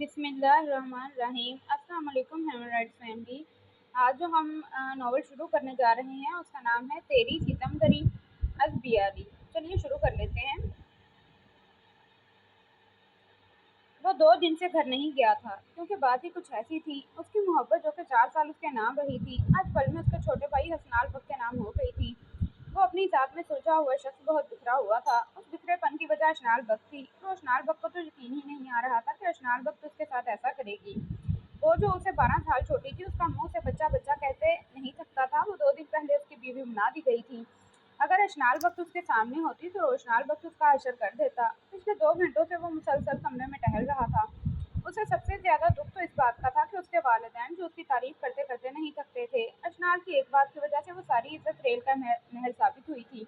बिस्मिल्लाहिर्रहमानिर्रहीम। अस्सलाम वालेकुम ह्यूमन राइट्स फैमिली। आज जो हम नावल शुरू करने जा रहे हैं उसका नाम है तेरी सितमगरी अज़बियाली। चलिए शुरू कर लेते हैं। वो 2 दिन से घर नहीं गया था क्योंकि बात ही कुछ ऐसी थी। उसकी मोहब्बत जो कि 4 साल उसके नाम रही थी आज पल में उसके छोटे भाई हसनाल बक के नाम हो गई थी। वो अपनी जात में सुलझा हुआ शख्स बहुत बिखरा हुआ था। उस बिखरेपन की वजह अशनाल बक थी। तो अशनाल बक को तो यकीन ही नहीं आ रहा था कि अशनाल बक तो उसके साथ ऐसा करेगी। वो जो उसे 12 साल छोटी थी उसका मुंह से बच्चा बच्चा कहते नहीं थकता था। वो 2 दिन पहले उसकी बीवी बना दी गई थी। अगर अशनाल वक्त उसके सामने होती तो रोशनाल वक्त उसका हशर कर देता। पिछले 2 घंटों से वो मुसलसल कमरे में टहल रहा था। उसे सबसे ज्यादा दुख तो इस बात का था कि उसके वालिदैन जो उसकी तारीफ करते करते नहीं थकते थे। अशनाल की एक बात की वजह से वो सारी इज्जत रेल का महल साबित हुई थी।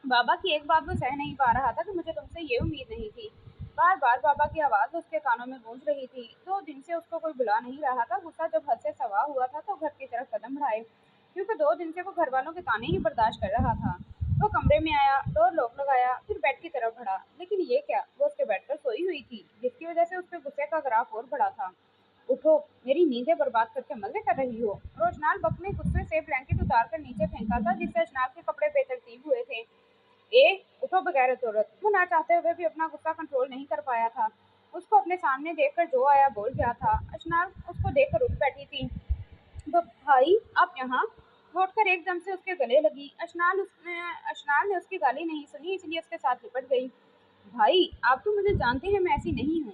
बाबा की एक बात वो सह नहीं पा रहा था कि मुझे तुमसे ये उम्मीद नहीं थी। बार बार बाबा की आवाज उसके कानों में गूंज रही थी। 2 दिन से उसको कोई बुला नहीं रहा था। गुस्सा जब हद से सवा हुआ था तो घर की तरफ कदम बढ़ाए, क्योंकि 2 दिन से वो घर वालों के ताने ही बर्दाश्त कर रहा था। वो कमरे में आया, डोर लॉक लगाया, फिर बेड की तरफ बढ़ा। लेकिन ये क्या, वो उसके बेड पर सोई हुई थी, जिसकी वजह से उसके गुस्से का ग्राफ और बढ़ा था। उठो, मेरी नींदें बर्बाद करके मजे कर रही हो। रोशनाल बक ने गुस्से से ब्लैंकेट उतार कर नीचे फेंका था, जिससे अशनाल के कपड़े बेतरतीब हुए थे। ए उठो बगैरत औरत। वो ना चाहते हुए भी अपना गुस्सा कंट्रोल नहीं कर पाया था। उसको अपने सामने देखकर जो आया बोल गया था। अशनाल उसको देखकर उठ बैठी थी। भाई आप यहाँ। वो उठकर एकदम से उसके गले लगी। अशनाल ने उसकी गाली नहीं सुनी, इसलिए उसके साथ लिपट गई। भाई आप तो मुझे जानते हैं, मैं ऐसी नहीं हूँ।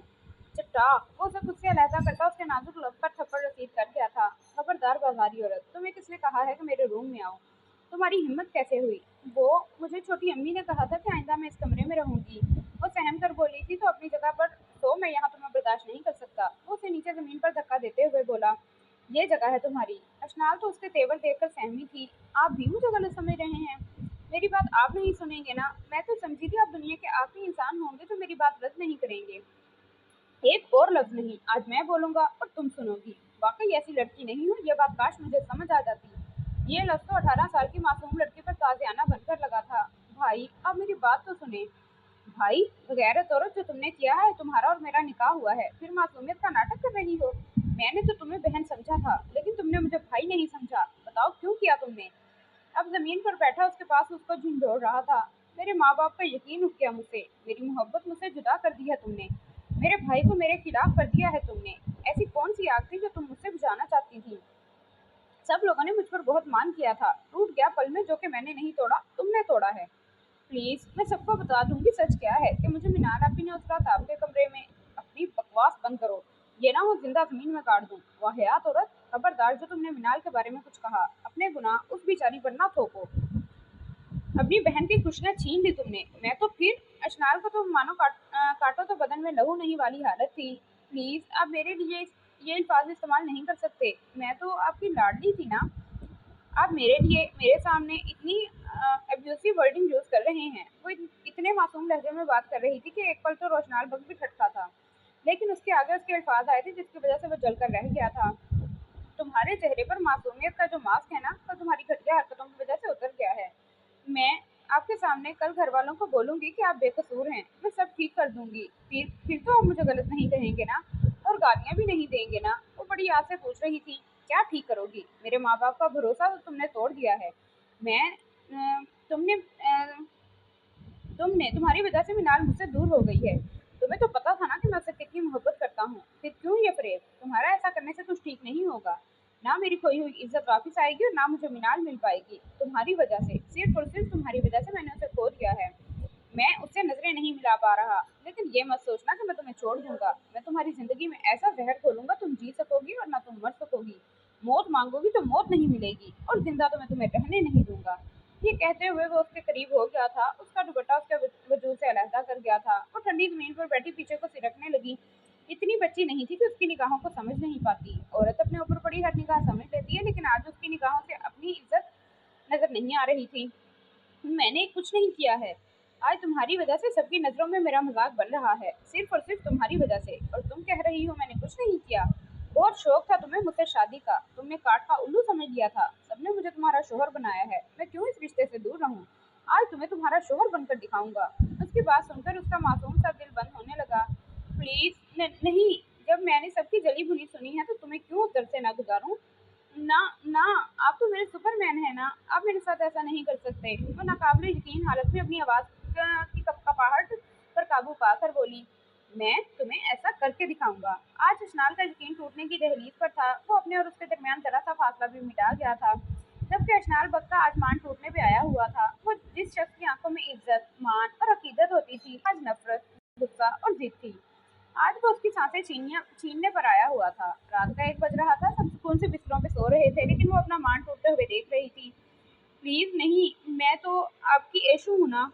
चट्टा। वो उसे खुद से अलहदा करता उसके नाजुक लब पर थप्पड़ रसीद कर गया था। खबरदार बाजारी औरत, तुम्हें किसने कहा है कि मेरे रूम में आओ? तुम्हारी हिम्मत कैसे हुई? वो मुझे छोटी अम्मी ने कहा था कि आइंदा मैं इस कमरे में रहूंगी। वो सहम कर बोली थी तो अपनी जगह पर तो मैं यहाँ तुम्हें बर्दाश्त नहीं कर सकता। वो उसे नीचे जमीन पर धक्का देते हुए बोला, ये जगह है तुम्हारी। अशनाल तो उसके तेवर देखकर सहमी थी। आप भी मुझे गलत समझ रहे हैं। मेरी बात आप नहीं सुनेंगे ना? मैं तो समझी थी आप दुनिया के आखिरी इंसान होंगे जो मेरी बात रद्द नहीं करेंगे। एक और लफ्ज नहीं, आज मैं बोलूंगा और तुम सुनोगी। वाकई ऐसी लड़की नहीं हूँ, ये बात काश मुझे समझ आ जाती। ये लफ्ज तो 18 साल की मासूम लड़की पर ताजियाना बनकर लगा था। भाई अब मेरी बात तो सुने। भाई, बगैरत औरत, जो तुमने किया है, तुम्हारा और मेरा निकाह हुआ है, फिर मासूमियत का नाटक कर रही हो। मैंने तो तुम्हें बहन समझा था, लेकिन तुमने मुझे भाई नहीं समझा। बताओ क्यों किया तुमने? अब जमीन पर बैठा उसके पास उसको झुंझोड़ रहा था। मेरे माँ बाप का यकीन उठ गया मुझसे, मेरी मोहब्बत मुझसे जुदा कर दी है तुमने, मेरे भाई को मेरे खिलाफ कर दिया है तुमने। ऐसी कौन सी आग थी जो तुम मुझसे बुझाना चाहती थी? सब लोगों ने मुझ पर बहुत मान किया था, टूट गया पल में, जो कि मैंने नहीं तोड़ा, तुमने तोड़ा है। प्लीज, मैं सबको बता दूंगी सच क्या है कि मुझे मीनार आपी ने उस रात आपके कमरे में। अपनी बकवास बंद करो, ये ना हो जिंदा जमीन में काट दूं। वाहियात औरत, खबरदार जो तुमने मीनाल के बारे में कुछ कहा, अपने गुनाह उस बेचारी पर ना थोपो। अपनी बहन की खुशियां छीन ली तुमने। मैं तो फिर अशनाल को तो मानो काटो तो बदन में लहू नहीं वाली हालत थी। प्लीज आप मेरे लिए ये अल्फाज इस्तेमाल नहीं कर सकते। मैं तो आपकी लाडली थी ना। आप मेरे लिए मेरे सामने इतनी एब्यूसिव वर्डिंग यूज कर रहे हैं। वो इतने मासूम लहजे में बात कर रही थी कि एक पल तो रोशनाल बग भी ठटका था, लेकिन उसके आगे उसके अल्फाज आए थे जिसकी वजह से वो जलकर रह गया था। तुम्हारे चेहरे पर मासूमियत का जो मास्क है ना, वो तुम्हारी घटिया हरकतों की वजह से उतर गया है। मैं आपके सामने कल घर वालों को बोलूंगी कि आप बेकसूर हैं। मैं सब ठीक कर दूंगी। फिर तो आप मुझे गलत नहीं कहेंगे ना, और गालियां भी नहीं देंगे ना? वो बड़ी आस से पूछ रही थी। क्या ठीक करोगी? मेरे माँ बाप का भरोसा तो तुमने तोड़ दिया है। मैं तुमने तुम्हारी वजह से मिनाल मुझसे दूर हो गई है। तुम्हें तो पता था ना कि मैं उससे कितनी मोहब्बत करता हूँ, फिर क्यों ये फरेब? तुम्हारा ऐसा करने से कुछ ठीक नहीं होगा। ना मेरी खोई हुई इज्जत वापस आएगी और ना मुझे मिनाल मिल पाएगी। तुम्हारी वजह से, सिर्फ और सिर्फ तुम्हारी वजह से मैंने उसे खो दिया है। मैं उससे नजरें नहीं मिला पा रहा, लेकिन ये मत सोचना कि मैं तुम्हें छोड़ दूंगा। मैं तुम्हारी जिंदगी में ऐसा जहर खोलूंगा, तुम जी सकोगी और ना तुम मर सकोगी। मौत मांगोगी तो मौत नहीं मिलेगी, और जिंदा तो मैं तुम्हें रहने नहीं दूंगा। ये कहते हुए वो उसके करीब हो गया था। उसका दुपट्टा उसके वजूद से अलहदा कर गया था। वो ठंडी जमीन पर बैठी पीछे को सिरकने लगी। इतनी बच्ची नहीं थी कि उसकी निगाहों को समझ नहीं पाती। औरत अपने ऊपर पड़ी हर निगाह समझ लेती है, लेकिन आज उसकी निगाहों से अपनी इज्जत नजर नहीं आ रही थी। मैंने कुछ नहीं किया है। आज तुम्हारी वजह से सबकी नजरों में मेरा मजाक बन रहा है, सिर्फ और सिर्फ तुम्हारी वजह से। और तुम कह रही हो मैंने कुछ नहीं किया। बहुत शौक था तुम्हें मुझसे शादी का, तुमने काट का उल्लू समझ लिया था। सबने मुझे तुम्हारा शोहर बनाया है, मैं क्यों इस रिश्ते से दूर रहूं? आज तुम्हें तुम्हारा शोहर बनकर दिखाऊंगा। उसकी बात सुनकर उसका मासूम सा दिल बंद होने लगा। प्लीज नहीं, मैंने सबकी जली भुनी सुनी है, तो तुम्हें क्यों उस दर से ना गुजारूं? ना ना, आप तो मेरे सुपरमैन हैं ना, आप मेरे साथ ऐसा नहीं कर सकते। वो नाकाबिले यकीन हालत में अपनी आवाज की कपकपाहट पर काबू पाकर बोली, मैं तुम्हें ऐसा करके दिखाऊंगा। आज अशनाल का यकीन टूटने की दहलीज पर था। वो अपने और उसके दरमियान जरा सा फासला भी मिटा गया था। जबकि अशनाल बग का आसमान टूटने पे आया हुआ था। वो जिस शख्स की आंखों में इज्जत, मान और अकीदत होती थी, आज नफरत, गुस्सा और जिद थी। आज वो उसकी सांसें छीनने पर आया हुआ था। रात का 1 बज रहा था। सब सुकून से बिस्तरों पे सो रहे थे, लेकिन वो अपना मान टूटते हुए देख रही थी। प्लीज नहीं, मैं तो आपकी ऐशू हूं ना।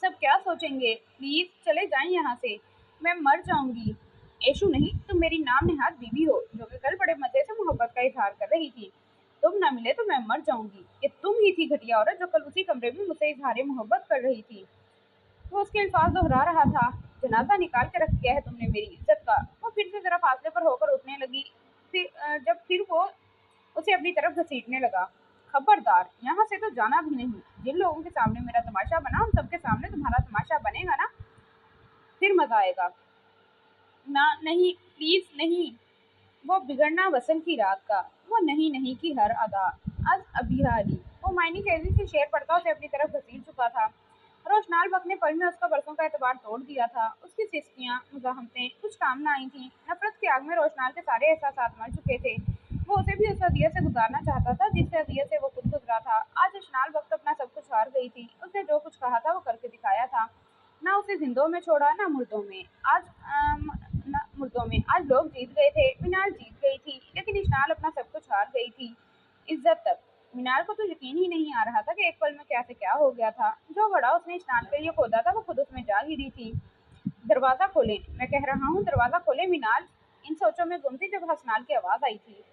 सब क्या सोचेंगे? प्लीज चले जाएं यहाँ से, मैं मर जाऊंगी। ऐशू नहीं, तुम मेरी नाम नेहाद बीवी हो, जो कि कल बड़े मजे से मोहब्बत का इजहार कर रही थी। तुम ना मिले तो मैं मर जाऊंगी। ये तुम ही थी घटिया औरत जो कल उसी कमरे में मुझसे इजहार मोहब्बत कर रही थी। वो उसके अल्फाज दोहरा रहा था। जनाजा निकाल के रख दिया है तुमने मेरी इज्जत का। वो फिर से जरा फासले पर होकर उठने लगी। फिर वो उसे अपनी तरफ घसीटने लगा। खबरदार, यहाँ से तो जाना भी नहीं। जिन लोगों के सामने मेरा तमाशा बना, उन सबके सामने तुम्हारा तमाशा बनेगा ना, फिर मजा आएगा ना। नहीं, प्लीज नहीं। वो बिगड़ना वसंत की रात का, वो नहीं नहीं की हर अदा, आज अबिहारी। वो मायनी तेजी से शेर पढ़ता उसे अपनी तरफ घसीट चुका था। रोशनाल बक ने पल में उसका बरसों का एतबार तोड़ दिया था। उसकी सिस्कियां, मुजाहमतें कुछ काम न आई थी। नफरत की आग में रोशनाल के सारे एहसास मर चुके थे। वो उसे भी उस अदियत से गुजारना चाहता था जिससे अदियत से वो खुद गुजरा था। आज रोशनाल वक्त अपना सब कुछ हार गई थी। उसने जो कुछ कहा था वो करके दिखाया था। ना उसे जिंदों में छोड़ा, ना मुर्दों में। आज लोग जीत गए थे, मीनाल जीत गई थी, लेकिन इशनाल अपना सब कुछ हार गई थी, इज्जत तक। मीनाल को तो यकीन ही नहीं आ रहा था कि एक पल में क्या से क्या हो गया था। जो घड़ा उसने इशनाल के लिए खोदा था वो खुद उसमें जा गिरी थी। दरवाजा खोले, मैं कह रहा हूँ, दरवाजा खोले। मीनाल इन सोचों में गुम थी जब हसनाल की आवाज आई थी।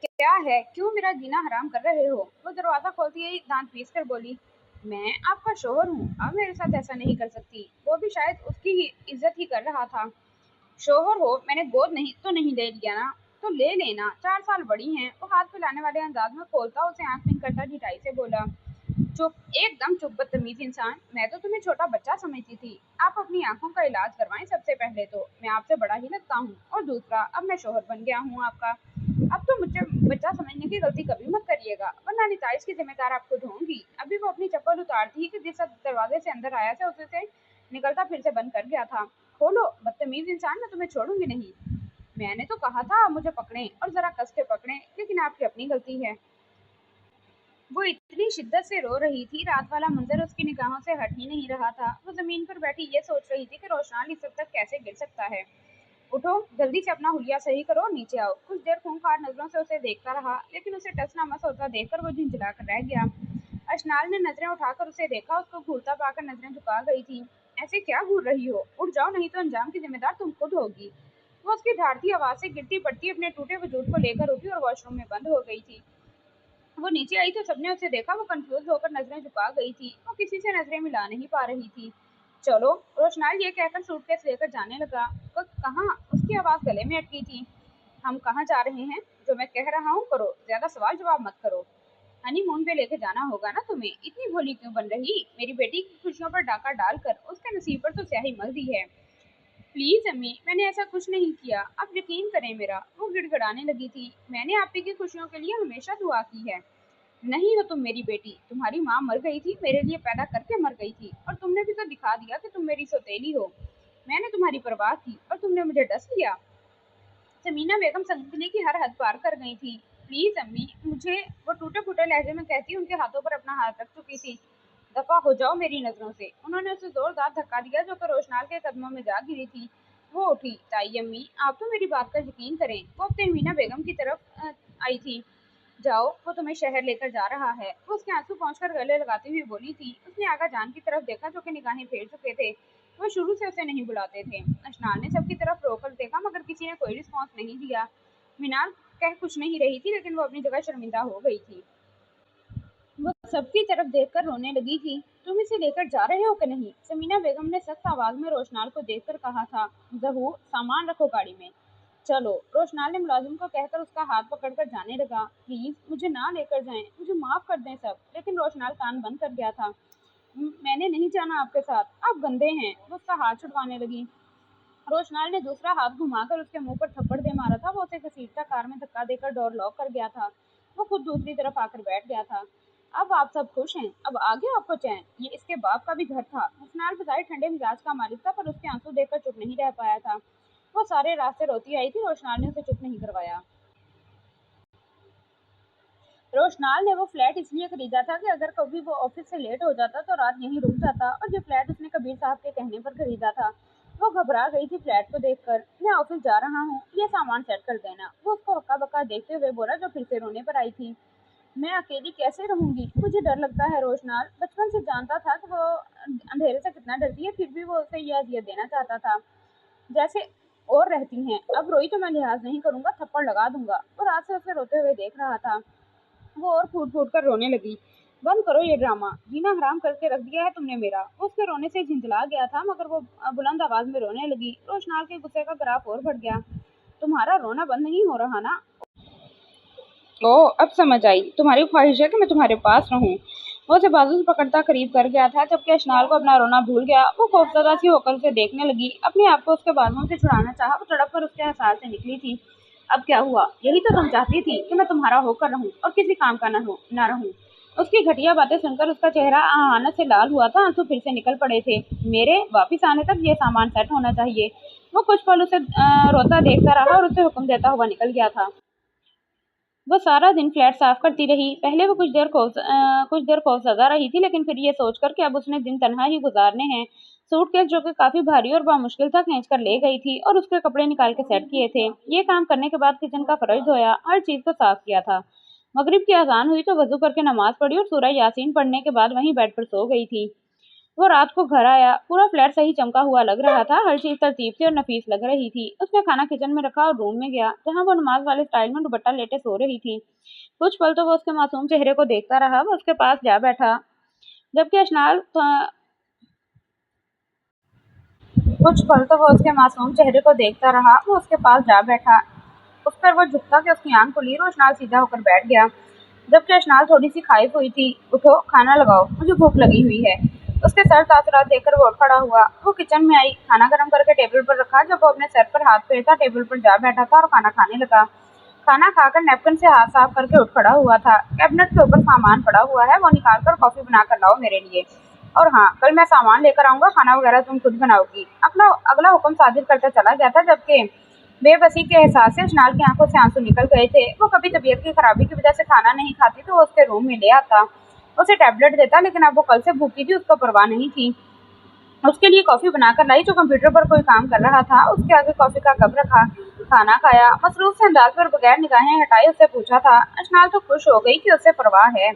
क्या है, क्यों मेरा जीना हराम कर रहे हो? वो दरवाजा खोलती ही दांत पीस कर बोली, मैं आपका शोहर हूँ, आप मेरे साथ ऐसा नहीं कर सकती। वो भी शायद उसकी ही इज्जत ही कर रहा था। शोहर हो, मैंने गोद नहीं तो नहीं ले लिया ना, तो ले लेना, 4 साल बड़ी हैं। वो हाथ फैलाने वाले अंदाज में खोलता उसे आंख पिंक करता ढिठाई से बोला, चुप, एकदम चुप बदतमीज इंसान। मैं तो तुम्हें छोटा बच्चा समझती थी। आप अपनी आंखों का इलाज करवाएं सबसे पहले तो। मैं आपसे बड़ा ही लगता हूँ, और दूसरा, अब मैं शोहर बन गया हूँ आपका। अब तो मुझे बच्चा समझने की गलती कभी मत करिएगा, वरना निताइज की जिम्मेदार आप खुद होंगी। अभी वो अपनी चप्पल उतारती ही कि जिस दरवाजे से अंदर आया था उसे से निकलता फिर से बंद कर गया था। खोलो बदतमीज इंसान, मैं तुम्हें छोड़ूंगी नहीं। मैंने तो कहा था आप मुझे पकड़ें, और जरा कस के पकड़ें, लेकिन आपकी अपनी गलती है। वो इतनी शिद्दत से रो रही थी, रात वाला मंजर उसकी निगाहों से हट ही नहीं रहा था। वो जमीन पर बैठी ये सोच रही थी कि रोशनाल इस हद तक कैसे गिर सकता है। उठो, जल्दी से अपना हुलिया सही करो, नीचे आओ। कुछ देर खूंखार नजरों से उसे देखता रहा, लेकिन उसे टस न मस होता देखकर वो झिंझला कर रह गया। अशनाल ने नजरें उठाकर उसे देखा। उसको घूरता पाकर नजरें झुका गई थी। ऐसे क्या घूर रही हो? उठ जाओ, नहीं तो अंजाम की जिम्मेदार तुम खुद होगी। वो उसकी झाड़ती आवाज से गिरती पड़ती अपने टूटे वजूद को लेकर उठी और वॉशरूम में बंद हो गई थी। वो नीचे आई तो सबने उसे देखा। वो कंफ्यूज होकर नजरें झुका गई थी। वो किसी से नजरें मिला नहीं पा रही थी। चलो, रोशनाल ये कहकर सूटकेस लेकर जाने लगा। वो कहाँ? उसकी आवाज गले में अटकी थी। हम कहाँ जा रहे हैं? जो मैं कह रहा हूँ करो, ज्यादा सवाल जवाब मत करो। हनीमून पे लेके जाना होगा ना तुम्हें। इतनी भोली क्यों बन रही? मेरी बेटी की खुशियों पर डाका डालकर उसके नसीब पर तो स्याही मल दी है। प्लीज अम्मी, मैंने ऐसा कुछ नहीं किया, आप यकीन करें मेरा। वो गिड़गिड़ाने लगी थी। मैंने आप ही की खुशियों के लिए हमेशा दुआ की है। नहीं हो तुम मेरी बेटी। तुम्हारी माँ मर गई थी, मेरे लिए पैदा करके मर गई थी, और तुमने भी तो दिखा दिया कि तुम मेरी सौतेली हो। मैंने तुम्हारी परवाह की और तुमने मुझे डस लिया। समीना बेगम संगली की हर हद पार कर गई थी। प्लीज अम्मी, मुझे, वो टूटे फूटे लहजे में कहती उनके हाथों पर अपना हाथ रख चुकी थी। दफा हो जाओ मेरी नजरों से। उन्होंने उसे जोरदार धक्का दिया जो कि रोशनाल के कदमों में जा गिरी थी। वो उठी। ताई अम्मी, आप तो मेरी बात का यकीन करें। वो अपने मीना बेगम की तरफ आई थी। जाओ, वो तुम्हें शहर लेकर जा रहा है। वो उसके आंसू पहुंचकर गले लगाती हुई बोली थी। उसने आगा जान की तरफ देखा जो कि निगाहें फेर चुके थे। वो शुरू से उसे नहीं बुलाते थे। अशनाल ने सबकी तरफ रोकर देखा, मगर किसी ने कोई रिस्पॉन्स नहीं दिया। मीनाल कह कुछ नहीं रही थी, लेकिन वो अपनी जगह शर्मिंदा हो गई थी। वो सबकी तरफ देखकर रोने लगी थी। तुम इसे लेकर जा रहे हो कि नहीं? समीना बेगम ने सख्त आवाज में रोशनाल को देखकर कहा था। जहूर, सामान रखो गाड़ी में। चलो, रोशनाल ने मुलाजिम को कहकर उसका हाथ पकड़कर जाने लगा। प्लीज मुझे ना लेकर जाएं, मुझे माफ कर दें सब। लेकिन रोशनाल कान बंद कर गया था। मैंने नहीं जाना आपके साथ, आप गंदे हैं। वो उसका हाथ छुड़वाने लगी। रोशनाल ने दूसरा हाथ घुमाकर उसके मुंह पर थप्पड़ दे मारा था। वो उसे घसीटता कार में धक्का देकर डोर लॉक कर गया था। वो खुद दूसरी तरफ आकर बैठ गया था। अब आप सब खुश हैं, अब आ गया आपको चैन। ये इसके बाप का भी घर था। रोशनाल बजाय ठंडे मिजाज का मालिक था, पर उसके आंसू देखकर चुप नहीं रह पाया था। वो सारे रास्ते रोती आई थी। रोशनाल ने उसे चुप नहीं करवाया। रोशनाल ने वो फ्लैट इसलिए खरीदा था कि अगर कभी वो ऑफिस से लेट हो जाता तो रात यहीं रुक जाता, और ये फ्लैट उसने कबीर साहब के कहने पर खरीदा था। वो घबरा गई थी फ्लैट को देखकर। मैं ऑफिस जा रहा हूँ, ये सामान सेट कर देना। वो उसको हक्का बक्का देखते हुए बोला, जो फिर से रोने पर आई थी। मैं अकेली कैसे रहूंगी, मुझे डर लगता है। रोशनाल बचपन से जानता था कि वो अंधेरे से कितना डरती है, फिर भी वो उसे यह अजियत देना चाहता था जैसे और रहती हैं। अब रोई तो मैं लिहाज नहीं करूंगा, थप्पड़ लगा दूंगा। वो रात से उसे रोते हुए देख रहा था। वो और फूट फूट कर रोने लगी। बंद करो ये ड्रामा, जीना हराम करके रख दिया है तुमने मेरा। वो उसके रोने से झिंझला गया था, मगर वो बुलंद आवाज में रोने लगी। रोशनाल के गुस्से का ग्राफ और बढ़ गया। तुम्हारा रोना बंद नहीं हो रहा ना? ओ, अब समझ आई, तुम्हारी ख्वाहिश है कि मैं तुम्हारे पास रहूं। वो उसे बाजू से पकड़ता करीब कर गया था, जबकि अशनाल को अपना रोना भूल गया। वो खौफजदा सी होकर उसे देखने लगी। अपने आप को उसके बाजुओं से छुड़ाना चाहा। वो तड़प कर उसके एहसास से निकली थी। अब क्या हुआ? यही तो तुम चाहती थी कि मैं तुम्हारा होकर रहूं और किसी काम का न रहूं। उसकी घटिया बातें सुनकर उसका चेहरा आहानत से लाल हुआ था। आंसू फिर से निकल पड़े थे। मेरे वापिस आने तक ये सामान सेट होना चाहिए। वो कुछ पल उसे रोता देखता रहा और उसे हुक्म देता हुआ निकल गया था। वो सारा दिन फ्लैट साफ करती रही। पहले वो कुछ देर खौफज़दा रही थी, लेकिन फिर ये सोचकर कि अब उसने दिन तन्हा ही गुजारने हैं, सूटकेस जो कि काफी भारी और बामुश्किल था खींच कर ले गई थी और उसके कपड़े निकाल के सेट किए थे। ये काम करने के बाद किचन का फर्श धोया, हर चीज को साफ किया था। मगरिब की अजान हुई तो वजू करके नमाज पढ़ी और सूरह यासीन पढ़ने के बाद वहीं बेड पर सो गई थी। वो रात को घर आया। पूरा फ्लैट सही चमका हुआ लग रहा था। हर चीज तरतीब से और नफीस लग रही थी। उसने खाना किचन में रखा और रूम में गया, जहां वो नमाज वाले स्टाइल में दुपट्टा लेटे सो रही थी। कुछ पल तो वो उसके मासूम चेहरे को देखता रहा। वो उसके पास जा बैठा, जबकि अशनाल कुछ पल तो वो उसके मासूम चेहरे को देखता रहा। वो उसके पास जा बैठा। उस पर वो झुकता कि उसकी आंख खुली। रोशनाल सीधा होकर बैठ गया, जबकि अशनाल थोड़ी सी खाइफ हुई थी। उठो, खाना लगाओ, मुझे भूख लगी हुई है। उसके सर तासुरात देखकर वो उठ खड़ा हुआ। वो किचन में आई, खाना गर्म करके टेबल पर रखा। जब वो अपने सर पर हाथ फेरता, टेबल पर जा बैठा था और खाना खाने लगा। खाना खाकर नैपकिन से हाथ साफ करके उठ खड़ा हुआ था। कैबिनेट के ऊपर सामान पड़ा हुआ है, वो निकाल कर कॉफी बना कर लाओ मेरे लिए। और हाँ, कल मैं सामान लेकर आऊंगा, खाना वगैरह तुम खुद बनाओगी। अपना अगला हुक्म सादिर करता चला गया था, जबकि बेबसी के एहसास से अशनाल की आंखों से आंसू निकल गए थे। वो कभी तबीयत की खराबी की वजह से खाना नहीं खाती तो वो उसके रूम में ले आता, उसे टैबलेट देता, लेकिन अब वो कल से भूखी थी, उसको परवाह नहीं थी। उसके लिए कॉफी बनाकर लाई, जो कंप्यूटर पर कोई काम कर रहा था। उसके आगे कॉफी का कप रखा, खाना खाया। मसरूफ से अंदाज पर बगैर निगाहें हटाए उससे पूछा था। अशनाल तो खुश हो गई कि उससे परवाह है।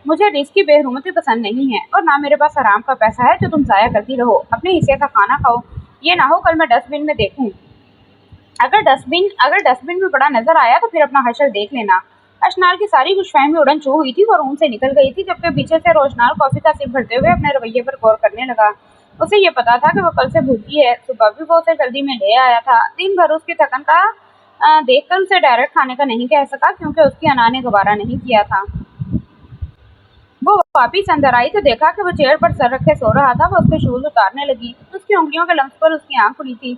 मुझे रिस्क की बेहरूमती पसंद नहीं है, और ना मेरे पास आराम का पैसा है जो तुम जाया करती रहो। अपने हिस्से का खाना खाओ। ये ना हो कल मैं डस्टबिन में देखूं। अगर डस्टबिन में पड़ा नजर आया तो फिर अपना हशर देख लेना। अशनाल की सारी खुशफहमी उड़न छू हुई थी। वो रूम से निकल गई थी, जबकि पीछे से रोशनाल कॉफी का सिप भरते हुए अपने रवैये पर गौर करने लगा। उसे ये पता था कि वो कल से भूखी है। सुबह भी वो उसे जल्दी में ले आया था। दिन भर उसकी थकन का देखकर उसे डायरेक्ट खाने का नहीं कह सका, क्योंकि उसकी अना ने गवारा नहीं किया था। वो वापिस अंदर आई तो देखा कि वो चेयर पर सर रखे सो रहा था। वो उसके शूज उतारने लगी। उसकी उंगलियों के लम्स पर उसकी आंख खुली थी।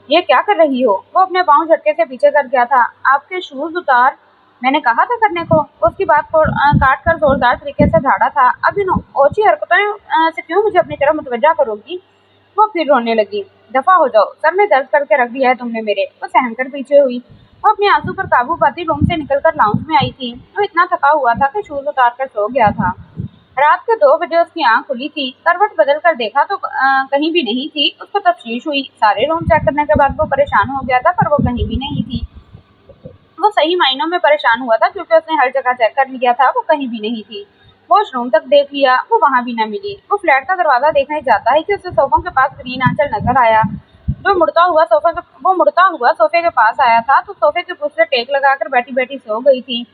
ये क्या कर रही हो? वो अपने पाँव झटके से पीछे कर गया था। आपके शूज उतार, मैंने कहा था करने को। उसकी बात को काट कर जोरदार तरीके से झाड़ा था। अब इन ओछी हरकतों से क्यों मुझे अपनी तरफ मुतवज्जा करोगी? वो फिर रोने लगी। दफा हो जाओ, सर में दर्द करके रख दिया है तुमने मेरे। वो सहम कर पीछे हुई। वो अपने आंसू पर काबू पाती रूम से निकलकर लाउंज में आई थी। वो इतना थका हुआ था कि शूज उतार कर सो गया था। रात के 2 बजे उसकी आंख खुली थी। करवट बदल कर देखा तो कहीं भी नहीं थी। उसको तफ्तीश हुई। सारे रूम चेक करने के बाद वो परेशान हो गया था, पर वो कहीं भी नहीं थी। वो सही मायनों में परेशान हुआ था, क्योंकि उसने हर जगह चेक कर लिया था, वो कहीं भी नहीं थी। वॉशरूम तक देख लिया, वो वहां भी न मिली। वो फ्लैट का दरवाजा देखने जाता है कि उसे सोफों के पास ग्रीन आंचल नजर आया। वो मुड़ता हुआ सोफे के पास आया था तो सोफे के पुछ से टेक लगाकर बैठी बैठी सो गई थी।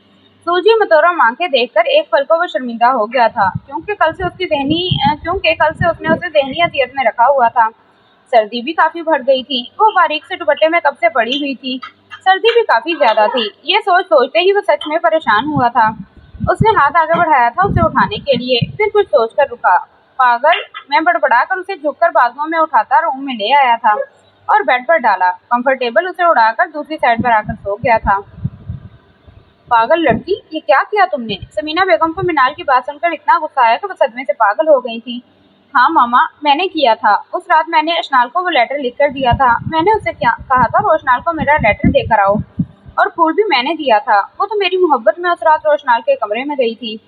सूजी मतोरम आंखें देखकर एक पल को वो शर्मिंदा हो गया था, क्योंकि कल से उसने उसे ज़हनी अजियत में रखा हुआ था। सर्दी भी काफी बढ़ गई थी। वो बारीक से दुपट्टे में कब से पड़ी हुई थी। सर्दी भी काफी ज्यादा थी। ये सोच सोचते ही वो सच में परेशान हुआ था। उसने हाथ आगे बढ़ाया था उसे उठाने के लिए, फिर कुछ सोचकर रुका। पागल, मैं बड़बड़ाकर उसे झुककर बाजुओं में उठाता रूम में ले आया था। और बेड पर डाला। कंफर्टेबल उसे उड़ाकर दूसरी साइड पर आकर सो गया था। पागल लड़की, ये क्या किया तुमने? समीना बेगम को मिनाल की बात सुनकर इतना गुस्सा आया कि वो सदमे से पागल हो गई थी। हाँ मामा, मैंने किया था। उस रात मैंने अशनाल को वो लेटर लिख कर दिया था। मैंने उसे क्या कहा था, रोशनाल को मेरा लेटर देकर आओ, और फूल भी मैंने दिया था। वो तो मेरी मोहब्बत में उस रात रोशनाल के कमरे में गई थी।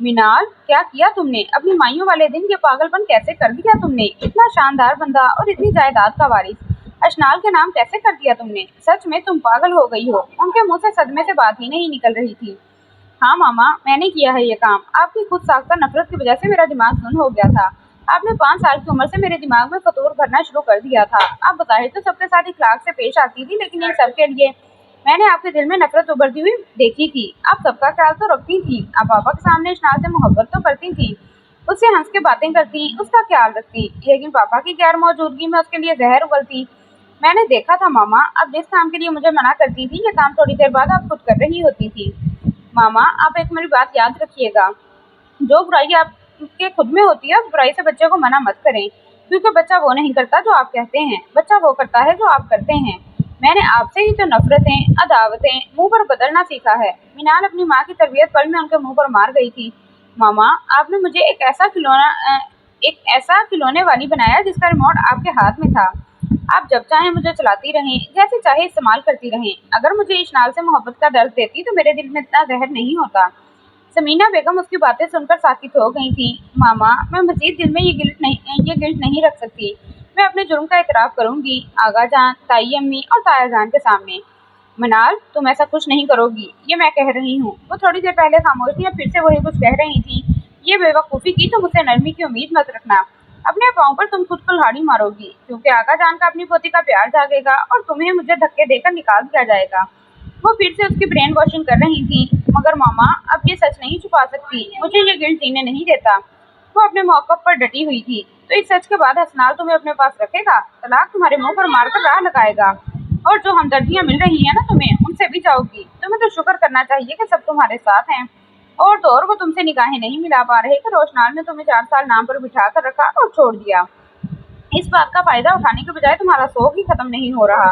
मिनाल, क्या किया तुमने? अपनी माइयों वाले दिन ये पागलपन कैसे कर दिया तुमने? इतना शानदार बंदा और इतनी जायदाद का वारिस अशनाल के नाम कैसे कर दिया तुमने? सच में तुम पागल हो गई हो। उनके मुंह से सदमे से बात ही नहीं निकल रही थी। हाँ मामा, मैंने किया है ये काम। आपकी खुद साख्ता नफरत की वजह से मेरा दिमाग सुन्न हो गया था। आपने 5 साल की उम्र से मेरे दिमाग में फतूर भरना शुरू कर दिया था। आप बताए तो सबके साथ इखलाक से पेश आती थी, लेकिन इन सब के लिए मैंने आपके दिल में नफरत उभरती हुई देखी थी। आप सबका ख्याल तो रखती थी। आप पापा के सामने अशनाल से मोहब्बत तो करती थी, उससे हंस के बातें करती, उसका ख्याल रखती, लेकिन पापा की गैर मौजूदगी में उसके लिए जहर उगलती। मैंने देखा था मामा, आप जिस काम के लिए मुझे मना करती थी, ये काम थोड़ी देर बाद आप खुद कर रही होती थी। मामा, आप एक मेरी बात याद रखिएगा, जो बुराई आपके खुद में होती है, उस बुराई से बच्चे को मना मत करें, क्योंकि बच्चा वो नहीं करता जो आप कहते हैं, बच्चा वो करता है जो आप करते हैं। मैंने आपसे ही तो नफरतें, अदावतें मुंह पर बदलना सीखा है। मिनाल अपनी माँ की तरबियत पल में उनके मुंह पर मार गई थी। मामा, आपने मुझे एक ऐसा खिलौने वाली बनाया जिसका रिमोट आपके हाथ में था। आप जब चाहे मुझे चलाती रहें, जैसे चाहे इस्तेमाल करती रहें। अगर मुझे इशनाल से मोहब्बत का दर्द देती तो मेरे दिल में इतना जहर नहीं होता। समीना बेगम उसकी बातें सुनकर साकित हो गई थी। मामा, मैं मजीद दिल में ये गिल्ट नहीं रख सकती। मैं अपने जुर्म का इतराफ़ करूंगी, आगा जान, ताई अम्मी और ताया जान के सामने। मनाल, तुम ऐसा कुछ नहीं करोगी, ये मैं कह रही हूँ। वो थोड़ी देर पहले खामोश थी, अब फिर से वही कुछ कह रही थी। ये बेवकूफ़ी की तो मुझसे नरमी की उम्मीद मत रखना। अपने पाँव पर तुम खुद कुल्हाड़ी मारोगी, क्योंकि आगा जान का अपनी पोती का प्यार जागेगा और तुम्हें मुझे धक्के देकर निकाल दिया जाएगा। वो फिर से उसकी ब्रेन वॉशिंग कर रही थी। मगर मामा, अब ये सच नहीं छुपा सकती, मुझे ये गिल्ट जीने नहीं देता। वो अपने मौक़िफ़ पर डटी हुई थी। तो इस सच के बाद हसनाल तुम्हें अपने पास रखेगा, तलाक तुम्हारे मुंह पर मारकर राह लगाएगा, और जो हमदर्दियाँ मिल रही हैं ना तुम्हें, उनसे भी जाओगी। तुम्हें तो शुक्र करना चाहिए कि सब तुम्हारे साथ हैं, और तो और वो तुमसे निगाहें नहीं मिला पा रहे कि रोशनाल ने तुम्हें 4 साल नाम पर बिठा कर रखा और छोड़ दिया। इस बात का फायदा उठाने के बजाय तुम्हारा शौक ही खत्म नहीं हो रहा।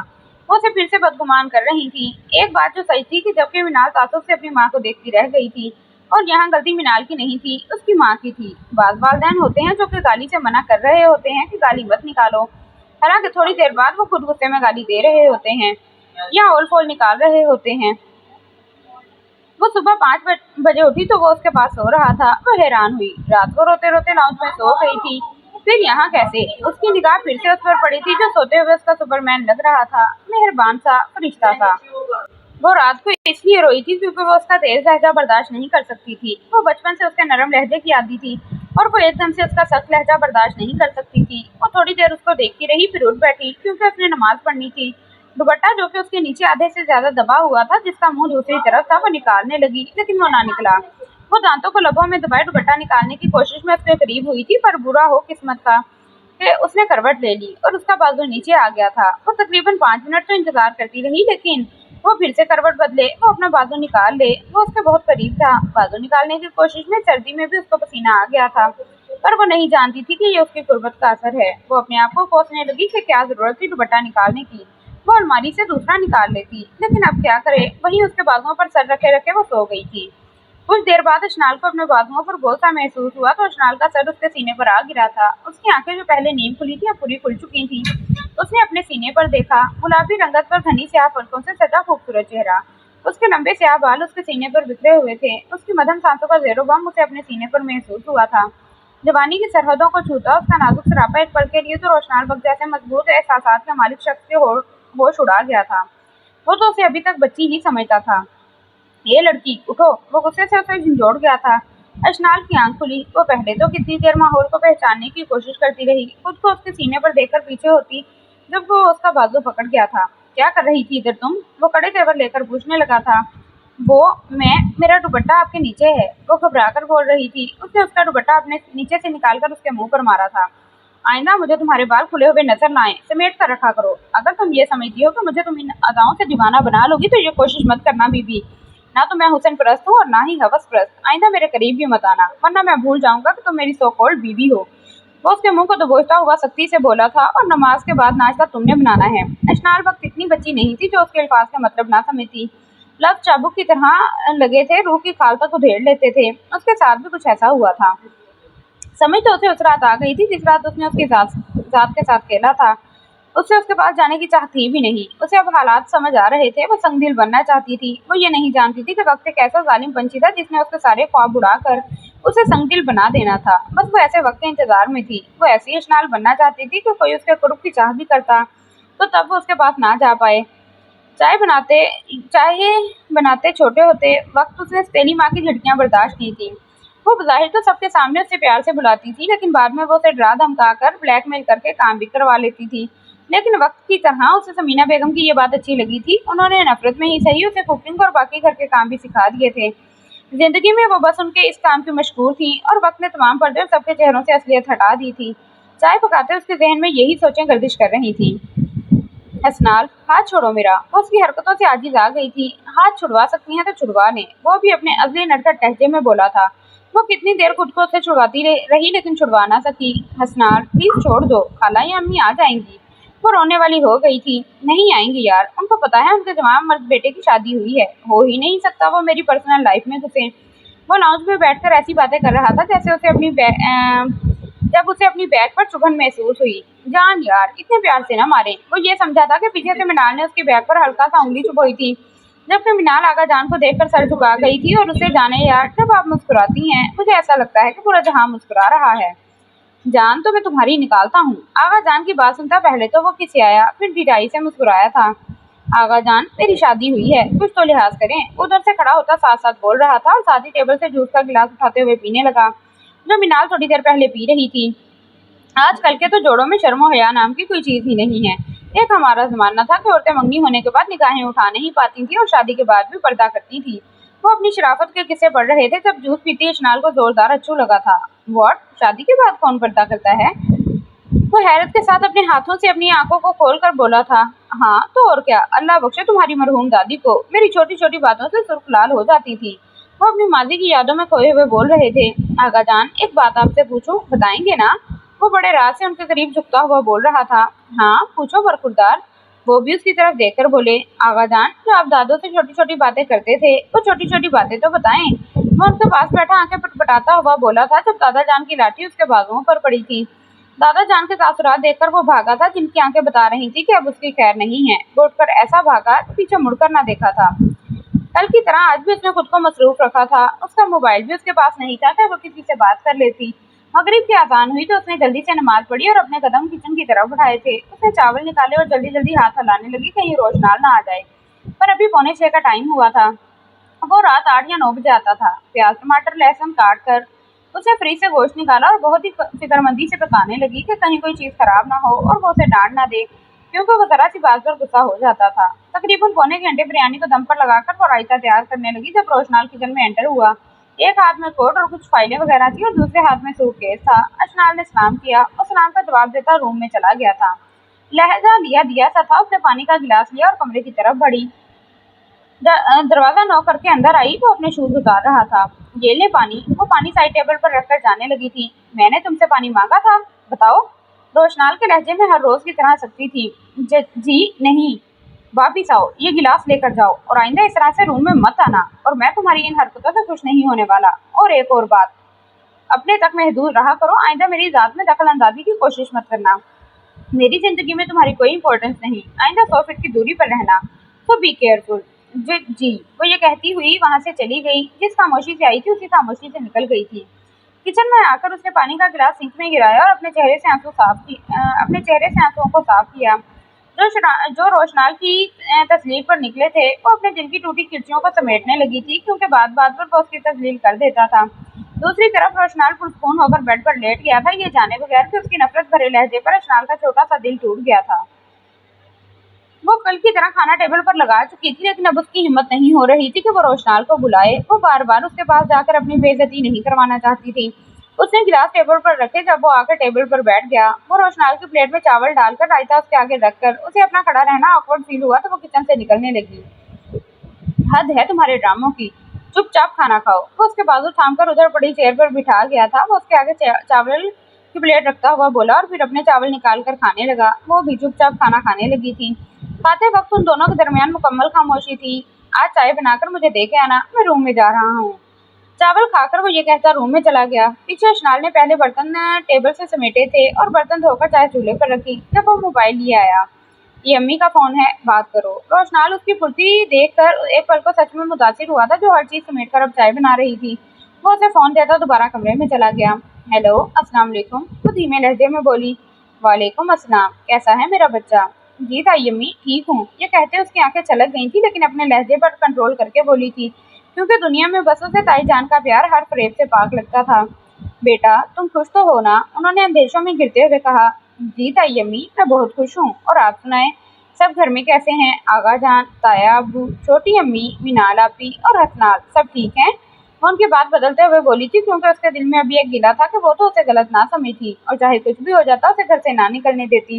वो उसे फिर से बदगुमान कर रही थी। एक बात जो सही थी कि जबकि मिनाल तासुब से अपनी माँ को देखती रह गई थी, और यहाँ गलती मिनाल की नहीं थी, उसकी माँ की थी। बाज़ वालिदैन होते हैं जो कि गाली से मना कर रहे होते हैं कि गाली मत निकालो, हालांकि थोड़ी देर बाद वो खुद गुस्से में गाली दे रहे होते हैं या ओल फोल निकाल रहे होते हैं। वो सुबह 5 बजे उठी तो वो उसके पास सो रहा था। वो हैरान हुई, रात को रोते रोते लाउंज में सो गई थी, फिर यहाँ कैसे? उसकी निगाह फिर से उस पर पड़ी थी जो सोते हुए उसका सुपरमैन लग रहा था, मेहरबान सा, फरिश्ता सा। वो रात को इसलिए रोई थी क्योंकि वो उसका तेज लहजा बर्दाश्त नहीं कर सकती थी। वो बचपन से उसके नरम लहजे की आदी थी, और वो एकदम से उसका सख्त लहजा बर्दाश्त नहीं कर सकती थी। वो थोड़ी देर उसको देखती रही, फिर उठ बैठी, क्योंकि उसने नमाज पढ़नी थी। दुपट्टा जो कि उसके नीचे आधे से ज्यादा दबा हुआ था, जिसका मुंह दूसरी तरफ था, वो निकालने लगी, लेकिन वो ना निकला। वो दांतों को लबों में दबाए दुपट्टा निकालने की कोशिश में उसके करीब हुई थी, पर बुरा हो किस्मत का कि उसने करवट ले ली और उसका बाजू नीचे आ गया था। वो तकरीबन 5 मिनट तो इंतजार करती रही, लेकिन वो फिर से करवट बदले, वो अपना बाजू निकाल ले। वो उसके बहुत करीब था। बाजू निकालने की कोशिश में सर्दी में भी उसको पसीना आ गया था, पर वो नहीं जानती थी कि ये उसकी कुर्बत का असर है। वो अपने आप को कोसने लगी कि क्या जरूरत थी दुपट्टा निकालने की। वो अलमारी से दूसरा निकाल लेती, लेकिन अब क्या करे, वहीं उसके बाजुओं पर सर रखे रखे वो सो गई थी। कुछ देर बाद अशनाल को अपने बाजुओं पर बोझ सा महसूस हुआ तो अशनाल का सर उसके सीने पर आ गिरा था। उसकी आंखें जो पहले नींद खुली थी अब पूरी खुल चुकी थी। उसने अपने सीने पर देखा, गुलाबी रंगत पर घनी स्याह पलकों से सजा खूबसूरत चेहरा। उसके लंबे स्याह बाल उसके सीने पर बिखरे हुए थे। उसकी मध्यम सांसों का ज़ेरो बम उसे अपने सीने पर महसूस हुआ था। जवानी की सरहदों को छूता उसका नाजुक सरापा एक पल के लिए तो रोशनाल बग जैसे मजबूत एहसासात के मालिक शख्स के होश उड़ा गया था। वो तो उसे अभी तक बच्ची ही समझता था। ये लड़की, उठो! वो गुस्से से उसे झंझोड़ गया था। अशनाल की आंख खुली। वो पहले तो कितनी देर माहौल को पहचानने की कोशिश करती रही, खुद को उसके सीने पर देखकर पीछे होती जब वो उसका बाजू पकड़ गया था। क्या कर रही थी इधर तुम? वो कड़े तेवर लेकर पूछने लगा था। मेरा दुपट्टा आपके नीचे है, वो घबराकर बोल रही थी। उसने उसका दुपट्टा अपने नीचे से निकालकर उसके मुंह पर मारा था। आइंदा मुझे तुम्हारे बाल खुले हुए नजर न आए, समेट कर रखा करो। अगर तुम ये समझती हो कि मुझे तुम इन अदाओं से दीवाना बना लोगी तो ये कोशिश मत करना बीबी। ना तो मैं हुस्न परस्त हूँ और ना ही हवस परस्त। आइंदा मेरे करीब भी मत आना, वरना मैं भूल जाऊंगा कि तुम मेरी सो कॉल्ड बीवी हो। वो उसके मुंह को दबोचता हुआ सख्ती से बोला था, और नमाज के बाद नाश्ता तुमने बनाना है। अशनाल वक्त इतनी बच्ची नहीं थी जो उसके अल्फाज का मतलब ना समझती। लफ्ज चाबुक की तरह लगे थे, रूह की खाल तक उधेड़ लेते थे। उसके साथ भी कुछ ऐसा हुआ था। समझ तो उसे उस रात आ गई थी जिस रात उसने उसकी जात के साथ खेला था। उससे उसके पास जाने की चाह थी भी नहीं। उसे अब हालात समझ आ रहे थे। वो संगदिल बनना चाहती थी। वो ये नहीं जानती थी कि वक्त एक ऐसा जालिम पंछी था जिसने उसके सारे ख्वाब उड़ाकर उसे संगदिल बना देना था। बस वो ऐसे वक्त के इंतजार में थी। वो ऐसी अशनाल बनना चाहती थी कि कोई उसके कुर्ब की चाह भी करता तो तब वो उसके पास ना जा पाए। चाय बनाते छोटे होते वक्त उसने तेली माँ की झटकियां बर्दाश्त की थी। वो बज़ाहिर तो सबके सामने उससे प्यार से बुलाती थी, लेकिन बाद में वो उसे डरा धमका कर ब्लैकमेल करके काम भी करवा लेती थी। लेकिन वक्त की तरह उसे समीना बेगम की ये बात अच्छी लगी थी। उन्होंने नफरत में ही सही उसे कुकिंग और बाकी घर के काम भी सिखा दिए थे। जिंदगी में वो बस उनके इस काम की मशगूल थी, और वक्त ने तमाम पर्दे और सबके चेहरों से असलियत हटा दी थी। चाय पकाते उसके जहन में यही सोचें गर्दिश कर रही थी। हसनाल, हाथ छोड़ो मेरा। वो उसकी हरकतों से आजिज आ गई थी। हाथ छुड़वा सकती हैं तो छुड़वा लें। वो भी अपने अजली नटखट लहजे में बोला था। वो कितनी देर खुद को उससे छुड़वाती रही लेकिन छुड़वा ना सकी। हसनाल, प्लीज छोड़ दो, खाला या अम्मी आ जाएंगी। वो रोने वाली हो गई थी। नहीं आएंगी यार, उनको पता है उनके जवान मर्द बेटे की शादी हुई है। हो ही नहीं सकता वो मेरी पर्सनल लाइफ में घुसे। वो लाउंज में बैठकर ऐसी बातें कर रहा था जैसे जब उसे अपनी बैग पर चुभन महसूस हुई। जान यार, इतने प्यार से ना मारे। वो ये समझा था कि पीछे से मिनाल ने उसकी बैग पर हल्का सा उंगली चुभोई थी, जबकि मिनाल आगा जान को देखकर सर झुका गई थी और उसे जाने यार, जब आप मुस्कुराती हैं मुझे ऐसा लगता है कि पूरा जहां मुस्कुरा रहा है। जान तो मैं तुम्हारी निकालता हूँ। आगा जान की बात सुनता पहले तो वो खिसियाया, फिर ढिठाई से मुस्कुराया था। आगा जान, मेरी शादी हुई है, कुछ तो लिहाज करें। उधर से खड़ा होता साथ साथ बोल रहा था और साथ ही टेबल से जूस का गिलास उठाते हुए पीने लगा, जो मिनाल थोड़ी देर पहले पी रही थी। आजकल के तो जोड़ों में शर्म हया नाम की कोई चीज ही नहीं है। एक हमारा जमाना था कि औरतें मंगनी होने के बाद निगाहें उठा नहीं पाती थी और शादी के बाद भी पर्दा करती थी। वो अपनी शराफत के किस्से पढ़ रहे थे जब जूस पीती अशनाल को जोरदार अच्छू लगा था। व्हाट, शादी के बाद कौन पर्दा करता है? वो हैरत के साथ अपने हाथों से अपनी आंखों को खोल कर बोला था। हाँ तो और क्या, अल्लाह बख्शे तुम्हारी मरहूम दादी को, मेरी छोटी छोटी बातों से सुर्ख लाल हो जाती थी। वो अपनी माजी की यादों में खोए हुए बोल रहे थे। आगा जान, एक बात आपसे पूछूं, बताएंगे ना? वो बड़े राज से उनके करीब झुकता हुआ बोल रहा था। हाँ पूछो बरखुरदार। वो भी उसकी तरफ देखकर बोले। आगा जान, जो आप दादों से छोटी छोटी बातें करते थे, वो छोटी छोटी बातें तो बताएं। वो उनके पास बैठा आंखें पटपटाता हुआ बोला था जब दादा जान की लाठी उसके बाजुओं पर पड़ी थी। दादा जान के तासुरात देखकर वो भागा था, जिनकी आंखें बता रही थी कि अब उसकी खैर नहीं है। वो उठकर ऐसा भागा कि पीछे मुड़कर ना देखा था। कल की तरह आज भी उसने खुद को मसरूफ रखा था। उसका मोबाइल भी उसके पास नहीं था कि वो किसी से बात कर लेती। मगरिब की अजान हुई तो उसने जल्दी से नमाज पढ़ी और अपने कदम किचन की तरफ बढ़ाए थे। उसने चावल निकाले और जल्दी जल्दी हाथ हिलाने लगी कहीं रोशनाल ना आ जाए। पर अभी 5:45 का टाइम हुआ था। वो रात 8 या 9 बजे आता था। प्याज टमाटर लहसुन काट कर उसने फ्रिज से गोश्त निकाला और बहुत ही फिक्रमंदी से पकाने लगी कि कहीं कोई चीज खराब ना हो और वो उसे डांट ना दे, क्योंकि वो जरा सी बात पर गुस्सा हो जाता था। तकरीबन पौने घंटे बिरयानी को दम पर लगाकर वो रायता तैयार करने लगी जब रोशनाल किचन में एंटर हुआ। एक हाथ में कोट और कुछ फाइलें वगैरह थी और दूसरे हाथ में सूटकेस था। अशनाल ने सलाम किया और सलाम का जवाब देता रूम में चला गया था। लहजा लिया दिया सा था। उसने पानी का गिलास लिया और कमरे की तरफ बढ़ी। दरवाजा नॉक करके अंदर आई। वो अपने शूज उतार रहा था। ये ले पानी। वो पानी साइड टेबल पर रखकर जाने लगी थी। मैंने तुमसे पानी मांगा था, बताओ। रोशनाल के लहजे में हर रोज की तरह सख्ती थी। जी नहीं, वापिस आओ, ये गिलास लेकर जाओ और आइंदा इस तरह से रूम में मत आना, और मैं तुम्हारी इन हरकतों से खुश नहीं होने वाला। और एक और बात, अपने तक महदूद रहा करो। आइंदा मेरी जात में दखल अंदाजी की कोशिश मत करना। मेरी जिंदगी में तुम्हारी कोई इंपॉर्टेंस नहीं। आइंदा 100 फीट की दूरी पर रहना। तो बी केयरफुल। जी। वो ये कहती हुई वहां से चली गई। जिस खामोशी से आई थी उसी खामोशी से निकल गई थी। किचन में आकर उसने पानी का गिलास सिंक में गिराया और अपने चेहरे से आंसुओं को साफ किया जो रोशनाल की तस्लील पर निकले थे। वो अपने दिल की टूटी खिड़कियों को समेटने लगी थी, क्योंकि बात बात पर वो उसकी तस्लील कर देता था। दूसरी तरफ रोशनाल पुरसकून होकर बेड पर लेट गया था, ये जाने बगैर कि उसकी नफरत भरे लहजे पर अशनाल का छोटा सा दिल टूट गया था। वो कल की तरह खाना टेबल पर लगा चुकी थी, लेकिन अब उसकी हिम्मत नहीं हो रही थी कि वो रोशनाल को बुलाए। वो बार बार उसके पास जाकर अपनी बेइज्जती नहीं करवाना चाहती थी। उसने गिलास टेबल पर रखे। जब वो आकर टेबल पर बैठ गया, वो रोशनाल की प्लेट में चावल डालकर रायता उसके आगे रखकर उसे अपना खड़ा रहना ऑकवर्ड फील हुआ तो वो किचन से निकलने लगी। हद है तुम्हारे ड्रामों की, चुपचाप खाना खाओ। वो उसके बाजू थाम कर उधर पड़ी चेयर पर बिठा गया था। वो उसके आगे चावल की प्लेट रखता हुआ बोला और फिर अपने चावल निकाल कर खाने लगा। वो भी चुपचाप खाना खाने लगी थी। खाते वक्त उन दोनों के दरमियान मुकम्मल खामोशी थी। आज चाय बनाकर मुझे दे के आना, मैं रूम में जा रहा हूँ। चावल खाकर वो ये कहता रूम में चला गया। पीछे अशनाल ने पहले बर्तन टेबल से समेटे थे और बर्तन धोकर चाय चूल्हे पर रखी जब वो मोबाइल लिए आया। ये अम्मी का फोन है, बात करो। रोशनाल उसकी फुर्ती देखकर एक पल को सच में मुतासिर हुआ था, जो हर चीज समेट कर अब चाय बना रही थी। वो उसे फोन देता दोबारा कमरे में चला गया। हेलो, अस्सलाम वालेकुम, वो धीमे लहजे में बोली। वालेकुम अस्सलाम, कैसा है मेरा बच्चा? जी ताई अम्मी, ठीक हूँ। ये कहते उसकी आंखें छलक गई थी, लेकिन अपने लहजे पर कंट्रोल करके बोली थी, क्योंकि दुनिया में बस उसे ताई जान का प्यार हर फरेब से पाक लगता था। बेटा, तुम खुश तो हो ना? उन्होंने अंदेशों में गिरते हुए कहा। जी ताई अम्मी, मैं बहुत खुश हूँ। और आप सुनाएं, सब घर में कैसे हैं? आगा जान, ताया अब्बू, छोटी अम्मी, मिनाल आपी और हसनाल सब ठीक हैं? वो उनकी बात बदलते हुए बोली थी, क्योंकि उसके दिल में अभी एक गिला था कि वो तो उसे गलत ना समझती और चाहे कुछ भी हो जाता उसे घर से ना निकलने देती।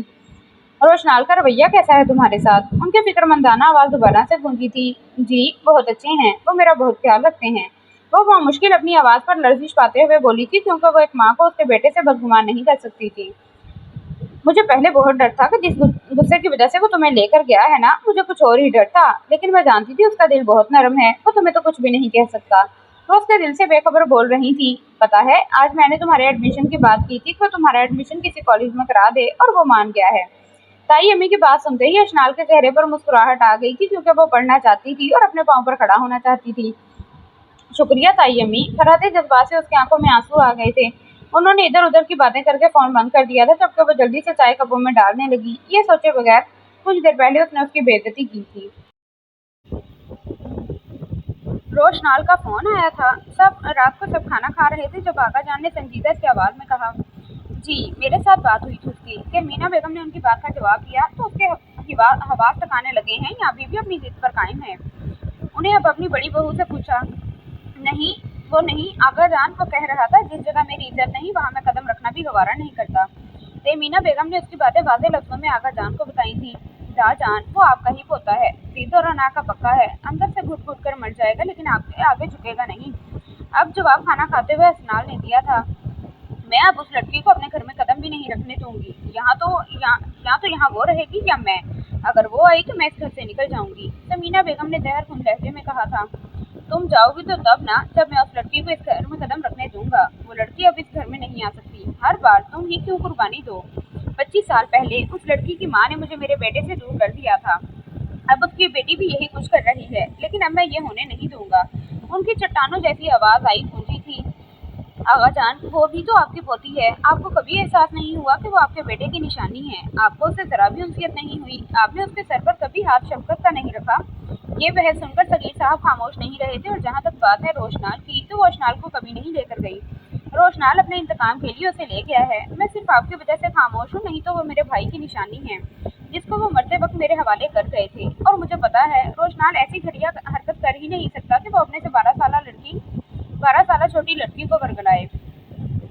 रोशनाल का रवैया कैसा है तुम्हारे साथ? उनकी फिक्रमंदाना आवाज दोबारा से गूंजी थी। जी बहुत अच्छे हैं, वो मेरा बहुत ख्याल रखते हैं। वो बामुश्किल अपनी आवाज पर लर्जिश पाते हुए बोली थी, क्योंकि वो एक माँ को उसके बेटे से बदगुमान नहीं कर सकती थी। मुझे पहले बहुत डर था कि जिस गुस्से की वजह से वो तुम्हें लेकर गया है ना, मुझे कुछ और ही डर था, लेकिन मैं जानती थी उसका दिल बहुत नरम है, वो तुम्हें तो कुछ भी नहीं कह सकता। वो उसके दिल से बेखबर बोल रही थी। पता है, आज मैंने तुम्हारे एडमिशन की बात की थी कि वो तुम्हारा एडमिशन किसी कॉलेज में करा दे, और वो मान गया है। ताई अम्मी की बात सुनते ही अशनाल के चेहरे पर मुस्कुराहट आ गई थी, क्योंकि वो पढ़ना चाहती थी और अपने पाँव पर खड़ा होना चाहती थी। शुक्रिया ताई अम्मी। फरहते जज्बात से उसकी आंखों में आंसू आ गए थे। उन्होंने इधर उधर की बातें करके फोन बंद कर दिया था, जबकि वो जल्दी से चाय कपों में डालने लगी, ये सोचे बगैर कुछ देर पहले उसने उसकी बेइज्जती की थी। रोशनाल का फोन आया था। रात को सब खाना खा रहे थे जब आका जान ने संजीदा सी आवाज में कहा। जी, मेरे साथ बात हुई थी उसकी कि मीना बेगम ने उनकी बात का जवाब दिया तो उसके हवास टकाने लगे हैं या अभी भी अपनी जिद पर कायम है। उन्हें अब अपनी बड़ी बहू से पूछा। नहीं, वो नहीं आगा जान, वो कह रहा था जिस जगह मेरी इज्जत नहीं वहाँ मैं कदम रखना भी गवारा नहीं करता। मीना बेगम ने उसकी बातें वाज़ेह लफ्जों में आगा जान को बताई थी। जान, वो आपका ही पोता है, जिद और अना का पक्का है, अंदर से घुट घुट कर मर जाएगा लेकिन आपके आगे झुकेगा नहीं। अब जवाब खाना खाते हुए हसनाल ने दिया था। मैं अब उस लड़की को अपने घर में कदम भी नहीं रखने दूंगी। यहाँ वो रहेगी या मैं? अगर वो आई तो मैं इस घर से निकल जाऊंगी। मीना बेगम ने जहर खुन लहजे में कहा था। तुम जाओगी तो तब ना, जब मैं उस लड़की को इस घर में कदम रखने दूंगा। वो लड़की अब इस घर में नहीं आ सकती। हर बार तुम ही क्यों कुर्बानी दो? 25 साल पहले उस लड़की की माँ ने मुझे मेरे बेटे से दूर कर दिया था। अब उसकी बेटी भी यही कुछ कर रही है, लेकिन अब मैं ये होने नहीं दूंगा। उनकी चट्टानों जैसी आवाज आई गूंजी थी। आगा जान, वो भी तो आपकी पोती है। आपको कभी एहसास नहीं हुआ कि वो आपके बेटे की निशानी है? आपको उससे जरा भी उनसियत नहीं हुई? आपने उसके सर पर कभी हाथ शफकत का नहीं रखा? ये बहस सुनकर सगीर साहब खामोश नहीं रहे थे, और जहाँ तक बात है रोशनाल की, तो वो अशनाल को कभी नहीं लेकर गई। रोशनाल अपने इंतकाम के लिए उसे ले गया है। मैं सिर्फ आपकी वजह से खामोश हूँ, नहीं तो वो मेरे भाई की निशानी है, जिसको वो मरते वक्त मेरे हवाले कर गए थे। और मुझे पता है रोशनाल ऐसी घटिया हरकत कर ही नहीं सकता कि वो अपने से 12 साल छोटी लड़की को वरगलाए,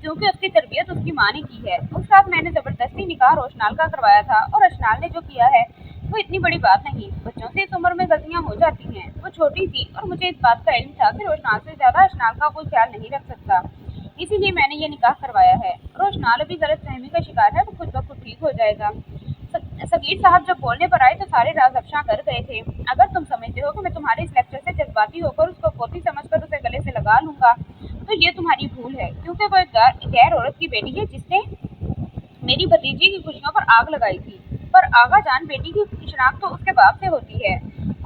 क्योंकि उसकी तरबियत उसकी माँ ने की है। उस रात मैंने जबरदस्ती निकाह रोशनाल का करवाया था, और अशनाल ने जो किया है वो इतनी बड़ी बात नहीं। बच्चों से इस उम्र में गलतियाँ हो जाती हैं। वो छोटी थी और मुझे इस बात का इल्म था कि रोशनाल से ज्यादा अशनाल का कोई ख्याल नहीं रख सकता, इसीलिए मैंने ये निकाह करवाया है। रोशनाल अभी गलत फहमी का शिकार है, वो खुद ब खुद ठीक हो जाएगा। सगीर साहब जब बोलने पर आए तो सारे राज अफशा कर गए थे। अगर तुम समझते हो कि मैं तुम्हारे इस लेक्चर से जज्बाती होकर उसको पोती समझकर उसे गले से लगा लूंगा, तो ये तुम्हारी भूल है, क्योंकि वो एक गैर औरत की बेटी है जिसने मेरी भतीजी की खुशियों पर आग लगाई थी। पर आगा जान, बेटी की शनाख्त तो उसके बाप से होती है,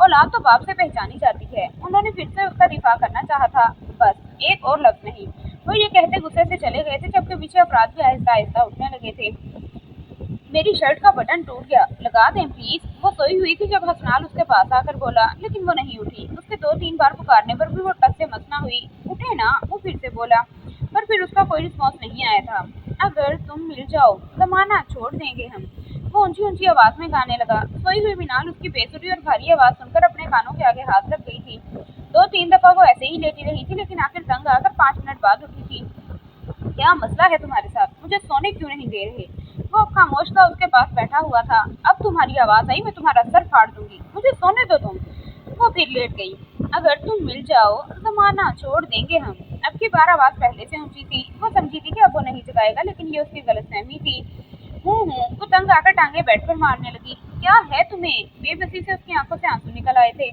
औलाद तो बाप से पहचानी जाती है। उन्होंने फिर से उसका दिफा करना चाहा था, बस एक और लफ्ज नहीं। वो ये कहते गुस्से से चले गए थे, जबकि पीछे अपराध भी आहिस्ता आहिस्ता उठने लगे थे। मेरी शर्ट का बटन टूट गया, लगा दें प्लीज। वो सोई हुई थी जब हसनाल उसके पास आकर बोला, लेकिन वो नहीं उठी। उसके 2-3 बार पुकारने पर भी वो टस से मस न हुई। उठे ना, वो फिर से बोला, पर फिर उसका कोई रिस्पॉन्स नहीं आया था। अगर तुम मिल जाओ, जमाना छोड़ देंगे हम। वो ऊंची ऊंची आवाज में गाने लगा। सोई हुई मिनाल उसकी बेसुरी और भारी आवाज सुनकर अपने कानों के आगे हाथ रख गई थी। 2-3 दफा वो ऐसे ही लेटी रही थी, लेकिन आखिर तंग आकर 5 मिनट बाद उठी थी। क्या मसला है तुम्हारे साथ? मुझे सोने क्यों नहीं दे रहे? वो खामोश सा उसके पास बैठा हुआ था। अब तुम्हारी आवाज आई, मैं तुम्हारा सर फाड़ दूंगी, मुझे सोने दो तुम। वो फिर लेट गई। अगर तुम मिल जाओ, जमाना छोड़ देंगे हम। अब की बार आवाज पहले से ऊंची थी। वो समझी थी कि अब वो नहीं जगाएगा, लेकिन ये उसकी गलतफहमी थी। हूँ। वो तंग आकर टांगे बेड पर मारने लगी। क्या है तुम्हें? बेबसी से उसकी आंखों से आंसू निकल आए थे।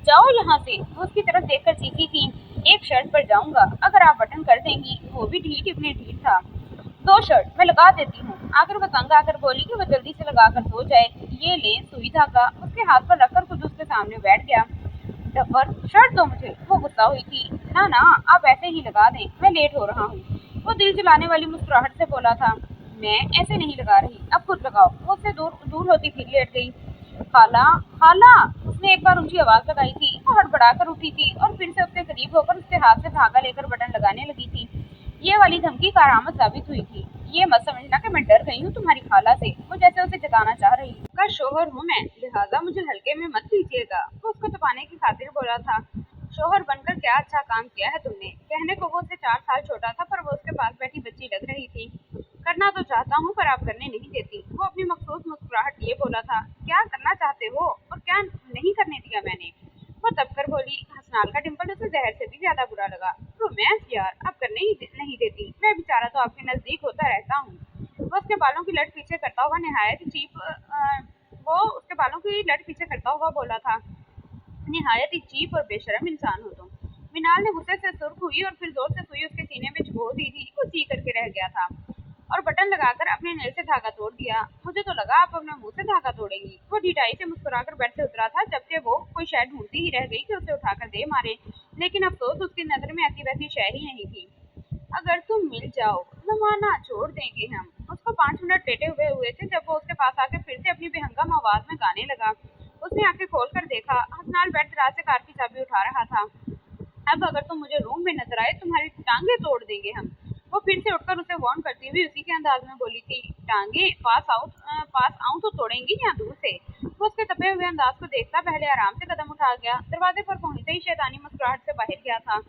जाओ यहाँ से। वो उसकी तरफ देखकर चीखी थी। एक शर्ट पर जाऊंगा, अगर आप बटन कर देंगी। वो भी ढीठ इतनी ढीठ था। दो शर्ट मैं लगा देती हूँ। आखिर वो तंग आकर बोली कि वो जल्दी से लगा कर सो जाए। ये ले सुई धागा। उसके हाथ पर रखकर खुद उसके सामने बैठ गया। डफर, शर्ट दो मुझे। वो गुस्सा हुई थी। ना ना, आप ऐसे ही लगा दें, मैं लेट हो रहा हूँ। वो दिल जलाने वाली मुस्कुराहट से बोला था। मैं ऐसे नहीं लगा रही, अब खुद लगाओ। वो उससे दूर दूर होती फिर लेट गई। खाला, खाला, उसने एक बार ऊंची आवाज लगाई थी। वो हड़बड़ाकर उठी थी और फिर से उसके करीब होकर उसके हाथ से धागा लेकर बटन लगाने लगी थी। ये वाली धमकी कारआमद साबित हुई थी। ये मत समझना कि मैं डर गई हूँ तुम्हारी खाला से। वो जैसे उसे जताना चाह रही का शोहर हूँ मैं, लिहाजा मुझे हल्के में मत लीजिएगा। वो उसको छुपाने की खातिर बोला था। शोहर बनकर क्या अच्छा काम किया है तुमने। कहने को वो उससे 4 साल छोटा था, पर वो उसके पास बैठी बच्ची लग रही थी। करना तो चाहता हूँ, पर आप करने नहीं देती। वो अपनी मखसूस मुस्कुराहट लिए बोला था। क्या करना चाहते हो और क्या नहीं करने दिया मैंने? वो दबकर बोली। हसनाल का डिम्पल उसे जहर से भी ज्यादा बुरा लगा। रोमांस यार, आप करने ही नहीं देती। मैं बेचारा तो आपके नजदीक होता रहता हूँ। वो उसके बालों की लट पीछे करता हुआ निहायत चीप वो उसके बालों की लट पीछे करता हुआ बोला था। निहायत ही चीप और बेशरम इंसान हो तुम। मिनाल ने गुस्से से सुर्ख हुई और फिर जोर से सुई उसके सीने में चुभो दी थी। वो सी करके रह गया था और बटन लगाकर अपने नेल से धागा तोड़ दिया। मुझे तो लगा आप अपने मुंह से धागा तोड़ेंगी। वो ढिठाई से मुस्कुराकर बेड से उतरा था, जबकि वो कोई शय ढूंढती ही रह गई कि उसे उठाकर दे मारे। लेकिन अफसोस उसकी नजर में ऐसी वैसी शय ही नहीं थी। अगर तुम मिल जाओ, जमाना छोड़ देंगे हम। उसको 5 मिनट लेटे हुए थे जब वो उसके पास आके फिर से अपनी बेहंगम आवाज में गाने लगा। उसने आंखें खोलकर देखा। हसनाल बेड दराज से कार की चाबी उठा रहा था। अब अगर तुम मुझे रूम में नजर आए, तुम्हारी टांगे तोड़ देंगे हम। वो फिर से उठकर उसे वार्न करती हुई उसी के अंदाज में बोली थी। टांगे पास आऊं तो तोड़ेंगी या दूर से? वो उसके तपे हुए अंदाज को देखता पहले आराम से कदम उठा गया। दरवाजे पर पहुंचते ही शैतानी मुस्कुराहट से बाहर गया था।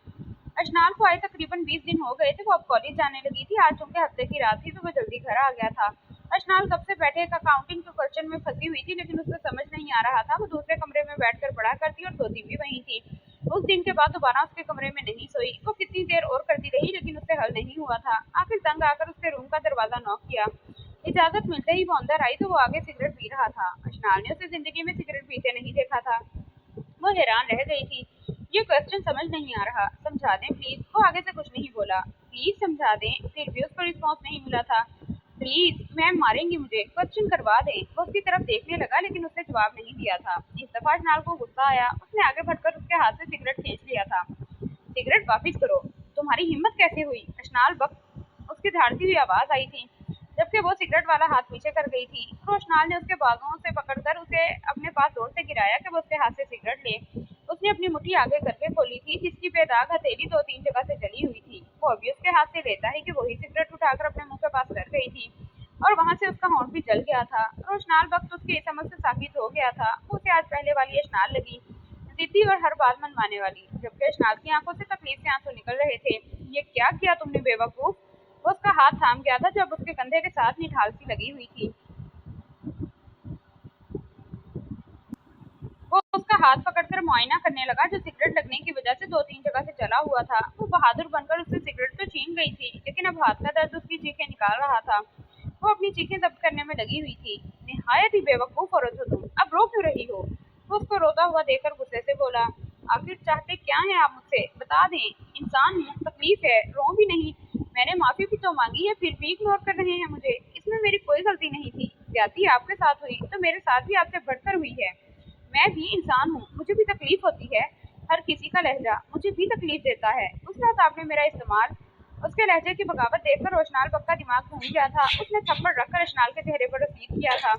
अशनाल को आए तकरीबन 20 दिन हो गए थे। वो अब कॉलेज जाने लगी थी। आज चूंकि हफ्ते की रात थी तो वो जल्दी घर आ गया था। अशनाल कब से बैठे एक अकाउंटिंग के क्वेश्चन में फंसी हुई थी, लेकिन उसे समझ नहीं आ रहा था। वो दूसरे कमरे में बैठकर पढ़ा करती और सोती भी वहीं थी। उस दिन के बाद दोबारा उसके कमरे में नहीं सोई। वो कितनी देर और करती रही, लेकिन उससे हल नहीं हुआ था। आखिर तंग आकर उसके रूम का दरवाजा नॉक किया। इजाजत मिलते ही वो अंदर आई तो वो आगे सिगरेट पी रहा था। अशनाल ने उसे जिंदगी में सिगरेट पीते नहीं देखा था। वो हैरान रह गई थी। ये क्वेश्चन समझ नहीं आ रहा, समझा दें प्लीज। वो आगे से कुछ नहीं बोला। प्लीज समझा दें। फिर भी उसको रिस्पॉन्स नहीं मिला था। प्लीज मैम मारेंगी मुझे, क्वेश्चन करवा दें। वो उसकी तरफ देखने लगा, लेकिन उसने जवाब नहीं दिया था। इस दफा अशनाल को गुस्सा आया। उसने आगे बढ़कर उसके हाथ से सिगरेट खींच लिया था। सिगरेट वापिस करो। तुम्हारी हिम्मत कैसे हुई? अशनाल बक उसकी धाड़ती हुई आवाज आई थी, जबकि वो सिगरेट वाला हाथ पीछे कर गई थी। रोशनाल ने उसके बाजुओं से पकड़कर उसे अपने पास जोर से गिराया कि वो उसके हाथ से सिगरेट ले। उसने अपनी मुट्ठी आगे करके खोली थी, जिसकी बेदाग हथेली 2-3 जगह से जली हुई थी। वो अभी उसके हाथ से लेता ही कि वही सिगरेट उठाकर अपने मुंह के पास कर गई थी और वहां से उसका होंठ भी जल गया था। रोशनाल वक्त उसकी समझ से साकित हो गया था। उसे आज पहले वाली अशनाल लगी, जिद्दी और हर बात मनवाने वाली, जबकि अशनाल की आंखों से तकलीफ से आंसू निकल रहे थे। ये क्या किया तुमने बेवकूफ? वो उसका हाथ थाम गया था जब उसके कंधे के साथ निठाल सी लगी हुई थी। वो उसका हाथ पकड़कर मुआयना करने लगा, जो सिगरेट लगने की वजह से 2-3 जगह से जला हुआ था। वो बहादुर बनकर उससे सिगरेट तो छीन गई थी, लेकिन अब हाथ का दर्द उसकी चीखें निकाल रहा था। वो अपनी चीखें जब्त करने में लगी हुई थी। निहायत ही बेवकूफ औरत हो तुम, अब रो क्यों रही हो? वो उसको रोता हुआ देखकर गुस्से से बोला। आखिर चाहते क्या है आप मुझसे? बता दें। इंसान हूँ, तकलीफ है, रो भी नहीं। मैंने माफी भी तो मांगी है, फिर भी इग्नोर कर रहे हैं मुझे। इसमें मेरी कोई गलती नहीं थी। ज्यादती आपके साथ हुई तो मेरे साथ भी आपसे बढ़कर हुई है। मैं भी इंसान हूँ, मुझे भी तकलीफ होती है। हर किसी का लहजा मुझे भी तकलीफ देता है। उस रात आपने मेरा इस्तेमाल उसके लहजे की बगावत देखकर रोशनाल बक का दिमाग घूम गया था। उसने थप्पड़ रखकर अशनाल के चेहरे पर रसीद किया था।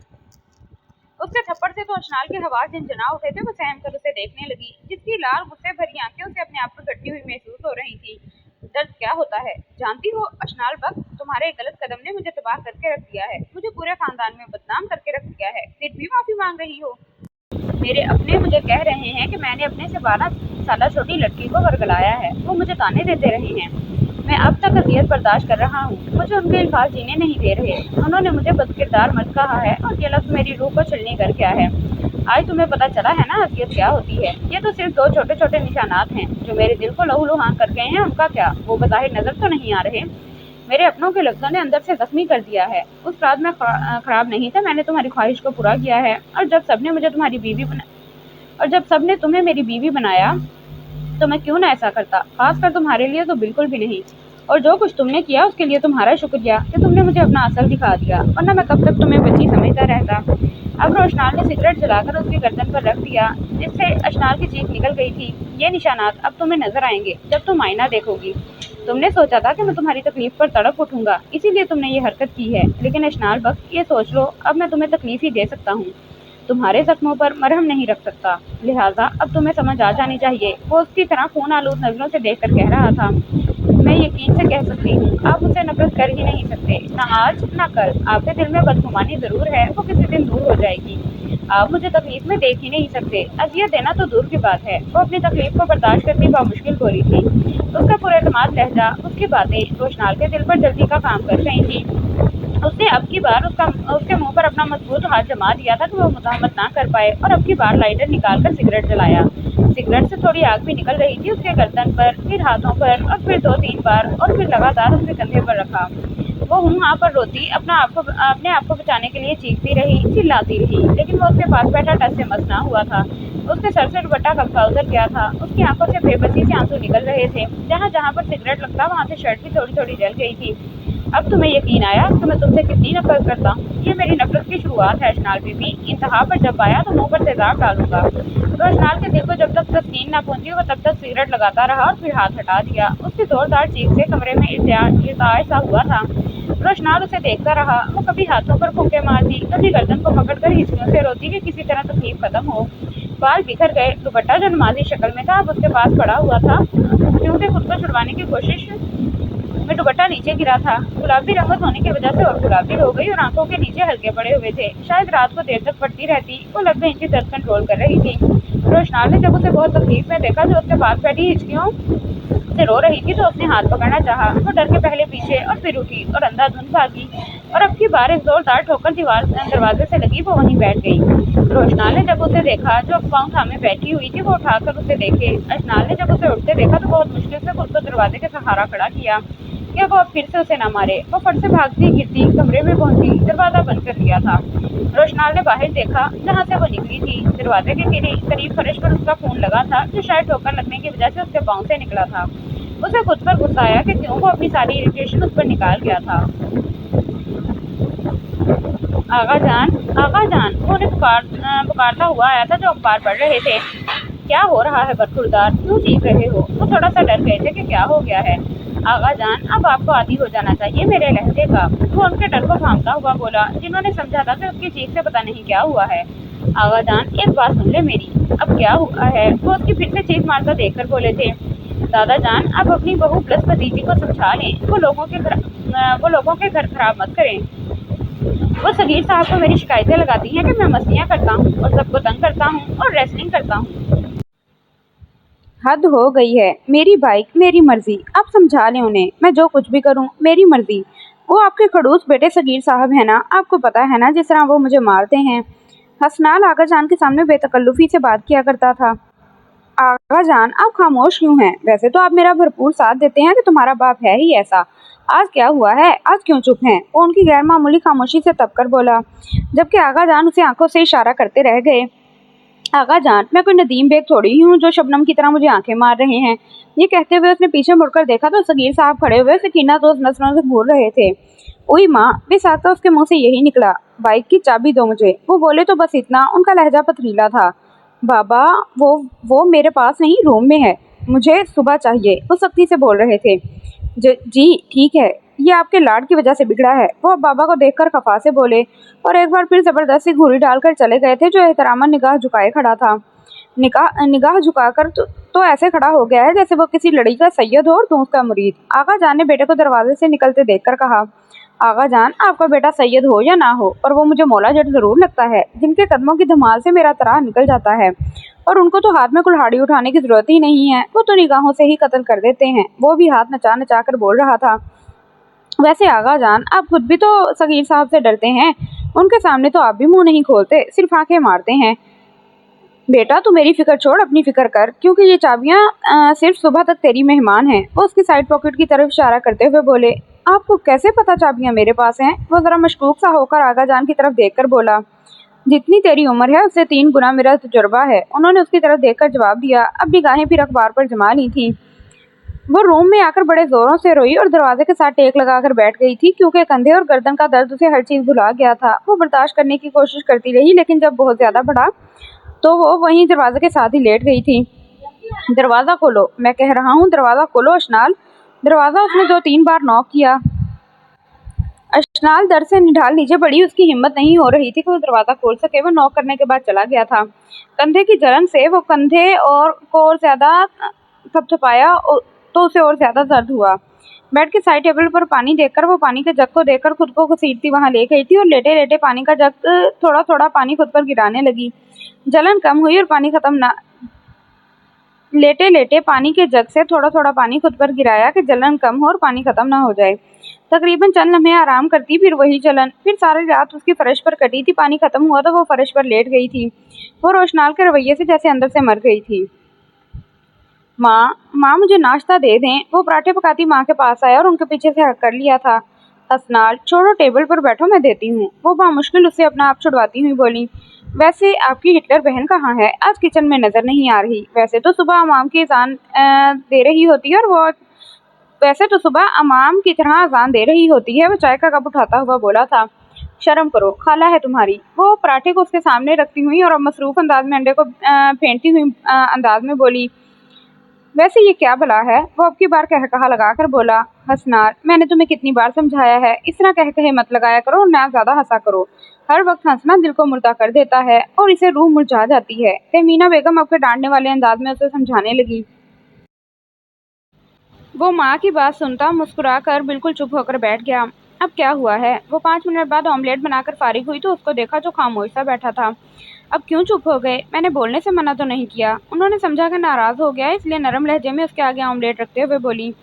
उसके थप्पड़ से तो अशनाल के हवास झंझना उठे थे। वो सहम कर उसे देखने लगी, जिसकी लाल गुस्से भरी आंखें उसे अपने आप पर गड़ती हुई महसूस हो रही थी। दर्द क्या होता है जानती हो अशनाल बक? तुम्हारे गलत कदम ने मुझे तबाह करके रख दिया है, मुझे पूरे खानदान में बदनाम करके रख दिया है, फिर भी माफी मांग रही हो। मेरे अपने मुझे कह रहे हैं कि मैंने अपने से 12 साल छोटी लड़की को वर्गलाया है। वो मुझे ताने देते रहे हैं। मैं अब तक अजियत बर्दाश्त कर रहा हूँ। मुझे उनके अल्फाज जीने नहीं दे रहे। उन्होंने मुझे बदकिरदार मर्द कहा है और ये लफ्ज़ मेरी रूह को छलनी कर गया है। आज तुम्हें पता चला है ना अजियत क्या होती है। ये तो सिर्फ 2 छोटे छोटे निशानात हैं जो मेरे दिल को लहूलुहान कर गए हैं। उनका क्या, वो बज़ाहिर नज़र तो नहीं आ रहे। मेरे अपनों के लफ्ज़ों ने अंदर से ज़ख्मी कर दिया है। उस रात में ख़राब नहीं था, मैंने तुम्हारी ख्वाहिश को पूरा किया है। और जब सबने तुम्हें मेरी बीवी बनाया तो मैं क्यों ना ऐसा करता, खासकर तुम्हारे लिए तो बिल्कुल भी नहीं। और जो कुछ तुमने किया उसके लिए तुम्हारा शुक्रिया कि तुमने मुझे अपना असल दिखा दिया, वरना मैं कब तक तुम्हें बच्ची समझता रहता। अब रोशनाल ने सिगरेट जलाकर उसकी गर्दन पर रख दिया, जिससे अशनाल की चीख निकल गई थी। ये निशानात अब तुम्हें नजर आएंगे जब तुम आईना देखोगी। तुमने सोचा था कि मैं तुम्हारी तकलीफ पर तड़प उठूंगा, इसीलिए तुमने ये हरकत की है। लेकिन अशनाल बख्श, ये सोच लो, अब मैं तुम्हें तकलीफ ही दे सकता हूँ, तुम्हारे जख्मों पर मरहम नहीं रख सकता। लिहाजा अब तुम्हें समझ आ जानी चाहिए। वो उसकी तरह खून आलूद नजरों से देखकर कह रहा था। मैं यकीन से कह सकती हूँ, आप मुझसे नफरत कर ही नहीं सकते, ना आज ना कल। आपके दिल में बदगुमानी जरूर है, वो किसी दिन दूर हो जाएगी। आप मुझे तकलीफ में देख ही नहीं सकते। अजियत देना तो दूर की बात है, वो अपनी तकलीफ को बर्दाश्त करनी बामुश्किल हो रही थी। उसका पुरएतमाद लहजा, उसकी बातें रोशनाल के दिल पर जल्दी का काम कर रही थी। उसने अब की बार उसके मुंह पर अपना मजबूत हाथ जमा दिया था कि वो मुजाहमत ना कर पाए, और अब की बार लाइटर निकालकर सिगरेट जलाया। सिगरेट से थोड़ी आग भी निकल रही थी उसके गर्दन पर, फिर हाथों पर, और फिर 2-3 बार, और फिर लगातार उसके कंधे पर रखा। वो हाँ पर रोती, अपने आप को बचाने के लिए चीखती रही, चिल्लाती रही, लेकिन वो उसके पास बैठा टस से मस ना हुआ था। उसके सर से दुपट्टा कब्जा उतर गया था। उसकी आंखों से बेबसी से आंसू निकल रहे थे। जहाँ जहाँ पर सिगरेट लगता वहाँ से शर्ट भी थोड़ी थोड़ी जल गई थी। अब तुम्हें यकीन आया कि मैं तुमसे कितनी नफरत करता हूँ। ये मेरी नफरत की शुरुआत है अशनाल बीबी। इंतहा पर जब आया तो मुंह पर तेजाब डालूंगा। तो अशनाल के दिल को जब तक तस्कीन न पहुंची, वो तब तक सिगरेट लगाता रहा और फिर हाथ हटा दिया। उसकी जोरदार चीख से कमरे में इर्ताज सा हुआ था। रोशनाल उसे देखता रहा। वो कभी हाथों पर फूंके मारती, कभी गर्दन को पकड़कर हिचकियों से रोती कि किसी तरह तकलीफ खत्म हो। बाल बिखर गए, दुपट्टा जो नमाजी शक्ल में था अब उसके पास पड़ा हुआ था। क्योंकि खुद को छुड़वाने की कोशिश में दुपट्टा नीचे गिरा था। गुलाबी रंगत होने की वजह से और गुलाबी हो गई और आंखों के नीचे हल्के पड़े हुए थे। शायद रात को देर तक पड़ती रहती। वो 90 इंची दर्द कंट्रोल कर रही थी। रोशनाल ने जब उसे बहुत तकलीफ में देखा, जो उसके पास बैठी हिचकियों से रो रही थी, तो उसने हाथ पकड़ना चाहा। वो डर के पहले पीछे और फिर उठी और अंधाधुंध भागी, और अब की बार एक जोरदार ठोकर दरवाजे से लगी। वो वहीं बैठ गई। रोशनाल ने जब उसे देखा, जो पाँव थामे बैठी हुई थी, वो उठाकर उसे देखे। अशनाल ने जब उसे उठते देखा तो बहुत मुश्किल से खुद को दरवाजे के सहारा खड़ा किया कि वो अब फिर से उसे न मारे। वो फट से भागती गिरती कमरे में पहुंची, दरवाजा बंद कर लिया था। रोशनाल ने बाहर देखा, जहाँ से वो निकली थी। दरवाजे के करीब फर्श पर उसका खून लगा था, जो शायद ठोकर लगने की वजह से उसके पाँव से निकला था। उसे खुद पर गुस्सा आया कि क्यों वो अपनी सारी इरिटेशन उस पर निकाल गया था। आगा जान, वो उन्हें पुकारता हुआ आया था, जो अखबार पढ़ रहे थे। क्या हो रहा है बरखुरदार, क्यों चीख रहे हो? वो थोड़ा सा डर गए थे कि क्या हो गया है। आगा जान, अब आपको आदी हो जाना चाहिए मेरे लहजे का, वो उनके डर को भांपता हुआ बोला, जिन्होंने समझा था कि उसकी चीख से पता नहीं क्या हुआ है। आगा जान, एक बात सुन ले मेरी, अब क्या हुआ है? वो उसकी फिर से चीख मारता देखकर बोले थे। दादा जान, आप अपनी बहू प्लस भतीजी को समझा लें, वो लोगों के घर खराब मत करें। वो सगीर साहब को मेरी शिकायतें लगाती हैं कि मैं मस्तियाँ करता हूँ और सबको तंग करता हूँ और रेसलिंग करता हूँ। हद हो गई है। मेरी बाइक, मेरी मर्जी। आप समझा लें उन्हें, मैं जो कुछ भी करूं मेरी मर्जी। वो आपके खड़ूस बेटे सगीर साहब है ना, आपको पता है ना जिस तरह वो मुझे मारते हैं। हसनाल आगा जान के सामने बेतकल्लुफी से बात किया करता था। आगा जान, आप खामोश क्यों हैं? वैसे तो आप मेरा भरपूर साथ देते हैं कि तुम्हारा बाप है ही ऐसा। आज क्या हुआ है? आज क्यों चुप हैं? वो उनकी गैर मामूली खामोशी से तब कर बोला, जबकि आगा जान उसे आंखों से इशारा करते रह गए। आगा जान, मैं कोई नदीम बेग थोड़ी ही हूँ जो शबनम की तरह मुझे आंखें मार रहे हैं। ये कहते हुए उसने पीछे मुड़कर देखा तो सगीर साहब खड़े हुए सकीना तो नजरों से घूर रहे थे। ओई माँ, बेसाख्ता उसके मुंह से यही निकला, बाइक की चाबी दो मुझे। वो बोले तो बस इतना। उनका लहजा पथरीला था। बाबा, वो मेरे पास नहीं, रूम में है, मुझे सुबह चाहिए, वो सख्ती से बोल रहे थे। जी ठीक है, ये आपके लाड की वजह से बिगड़ा है। वो बाबा को देखकर खफा से बोले और एक बार फिर जबरदस्ती घूरी डालकर चले गए थे। जो एहतरामन निगाह झुकाए खड़ा था, निगाह झुकाकर तो ऐसे खड़ा हो गया है जैसे वो किसी लड़ाई का सैयद हो और तू उसका मुरीद। आगा जान ने बेटे को दरवाजे से निकलते देखकर कहा, आगा जान, आपका बेटा सैयद हो या ना हो, और वो मुझे मौला जट जरूर लगता है, जिनके कदमों की धमाल से मेरा तराह निकल जाता है और उनको तो हाथ में कुल्हाड़ी उठाने की जरूरत ही नहीं है, वो तो निगाहों से ही कत्ल कर देते हैं। वो भी हाथ नचा नचा कर बोल रहा था, वैसे आगा जान, आप खुद भी तो सगीर साहब से डरते हैं, उनके सामने तो आप भी मुंह नहीं खोलते, सिर्फ आंखें मारते हैं। बेटा तू मेरी फिक्र छोड़, अपनी फिक्र कर, क्योंकि ये चाबियां सिर्फ सुबह तक तेरी मेहमान हैं। वो उसकी साइड पॉकेट की तरफ इशारा करते हुए बोले, आपको कैसे पता चाबियां मेरे पास हैं? वो जरा मशकूक सा होकर आगा जान की तरफ देखकर बोला, जितनी तेरी उम्र है उससे 3 गुना मेरा तजुर्बा है। उन्होंने उसकी तरफ देखकर जवाब दिया। अब निगाहें फिर अखबार पर जमा ली थी। वो रूम में आकर बड़े जोरों से रोई और दरवाजे के साथ टेक लगाकर बैठ गई थी, क्योंकि कंधे और गर्दन का दर्द उसे हर चीज भुला गया था। वो बर्दाश्त करने की कोशिश करती रही, लेकिन जब बहुत ज्यादा बढ़ा तो वो वहीं दरवाजे के साथ ही लेट गई थी। दरवाजा खोलो, मैं कह रहा हूँ, दरवाजा खोलो अशनाल। दरवाजा उसने 2-3 बार नॉक किया। अशनाल दर से निढाल नीचे पड़ी, उसकी हिम्मत नहीं हो रही थी कि वो दरवाजा खोल सके। वो नॉक करने के बाद चला गया था। कंधे की जलन से वो कंधे और ज्यादा थपथपाया तो उसे और ज्यादा दर्द हुआ। बेड के साइड टेबल पर पानी देखकर वो पानी के जग को देखकर खुद को घसीटती वहां ले गई थी और लेटे लेटे पानी का जग थोड़ा थोड़ा पानी खुद पर गिराने लगी। जलन कम हुई और पानी खत्म ना लेटे लेटे पानी के जग से थोड़ा थोड़ा पानी खुद पर गिराया कि जलन कम हो और पानी खत्म ना हो जाए। तकरीबन चंद लम्हे आराम करती, फिर वही जलन। फिर सारी रात उसकी फर्श पर कटी थी। पानी खत्म हुआ तो वो फर्श पर लेट गई थी। वो रोशनाल के रवैये से जैसे अंदर से मर गई थी। माँ मुझे नाश्ता दे दें। वो पराठे पकाती माँ के पास आया और उनके पीछे से हक कर लिया था। हसनाल, छोड़ो, टेबल पर बैठो, मैं देती हूँ। वो बामुश्किल उससे अपना आप छुड़वाती हुई बोली, वैसे आपकी हिटलर बहन कहाँ है? आज किचन में नजर नहीं आ रही। वैसे तो सुबह अमाम की अजान दे रही होती है और वो वैसे तो सुबह अमाम की तरह अजान दे रही होती है। वो चाय का कप उठाता हुआ बोला था, शर्म करो, खाला है तुम्हारी। वो पराठे को उसके सामने रखती हुई और मसरूफ अंदाज में अंडे को फेंटती हुई अंदाज में बोली, वैसे ये क्या भला है? वो अब की बार कह कहा लगाकर बोला, हसनार, मैंने तुम्हें कितनी बार समझाया है, इस तरह कह कहे मत लगाया करो और ना ज्यादा हंसा करो। हर वक्त हंसना दिल को मुर्दा कर देता है और इसे रूह मुरझा जाती है। तहमीना बेगम अपने डांटने वाले अंदाज में उसे समझाने लगी। वो माँ की बात सुनता मुस्कुरा कर बिल्कुल चुप होकर बैठ गया। अब क्या हुआ है? वो 5 मिनट बाद ऑमलेट बनाकर फारिग हुई तो उसको देखा जो खामोश सा बैठा था। अब क्यों चुप हो गए? मैंने बोलने से मना तो नहीं किया। उन्होंने समझा कि नाराज हो गया, इसलिए नरम लहजे में उसके आगे ऑमलेट रखते हुए बोली,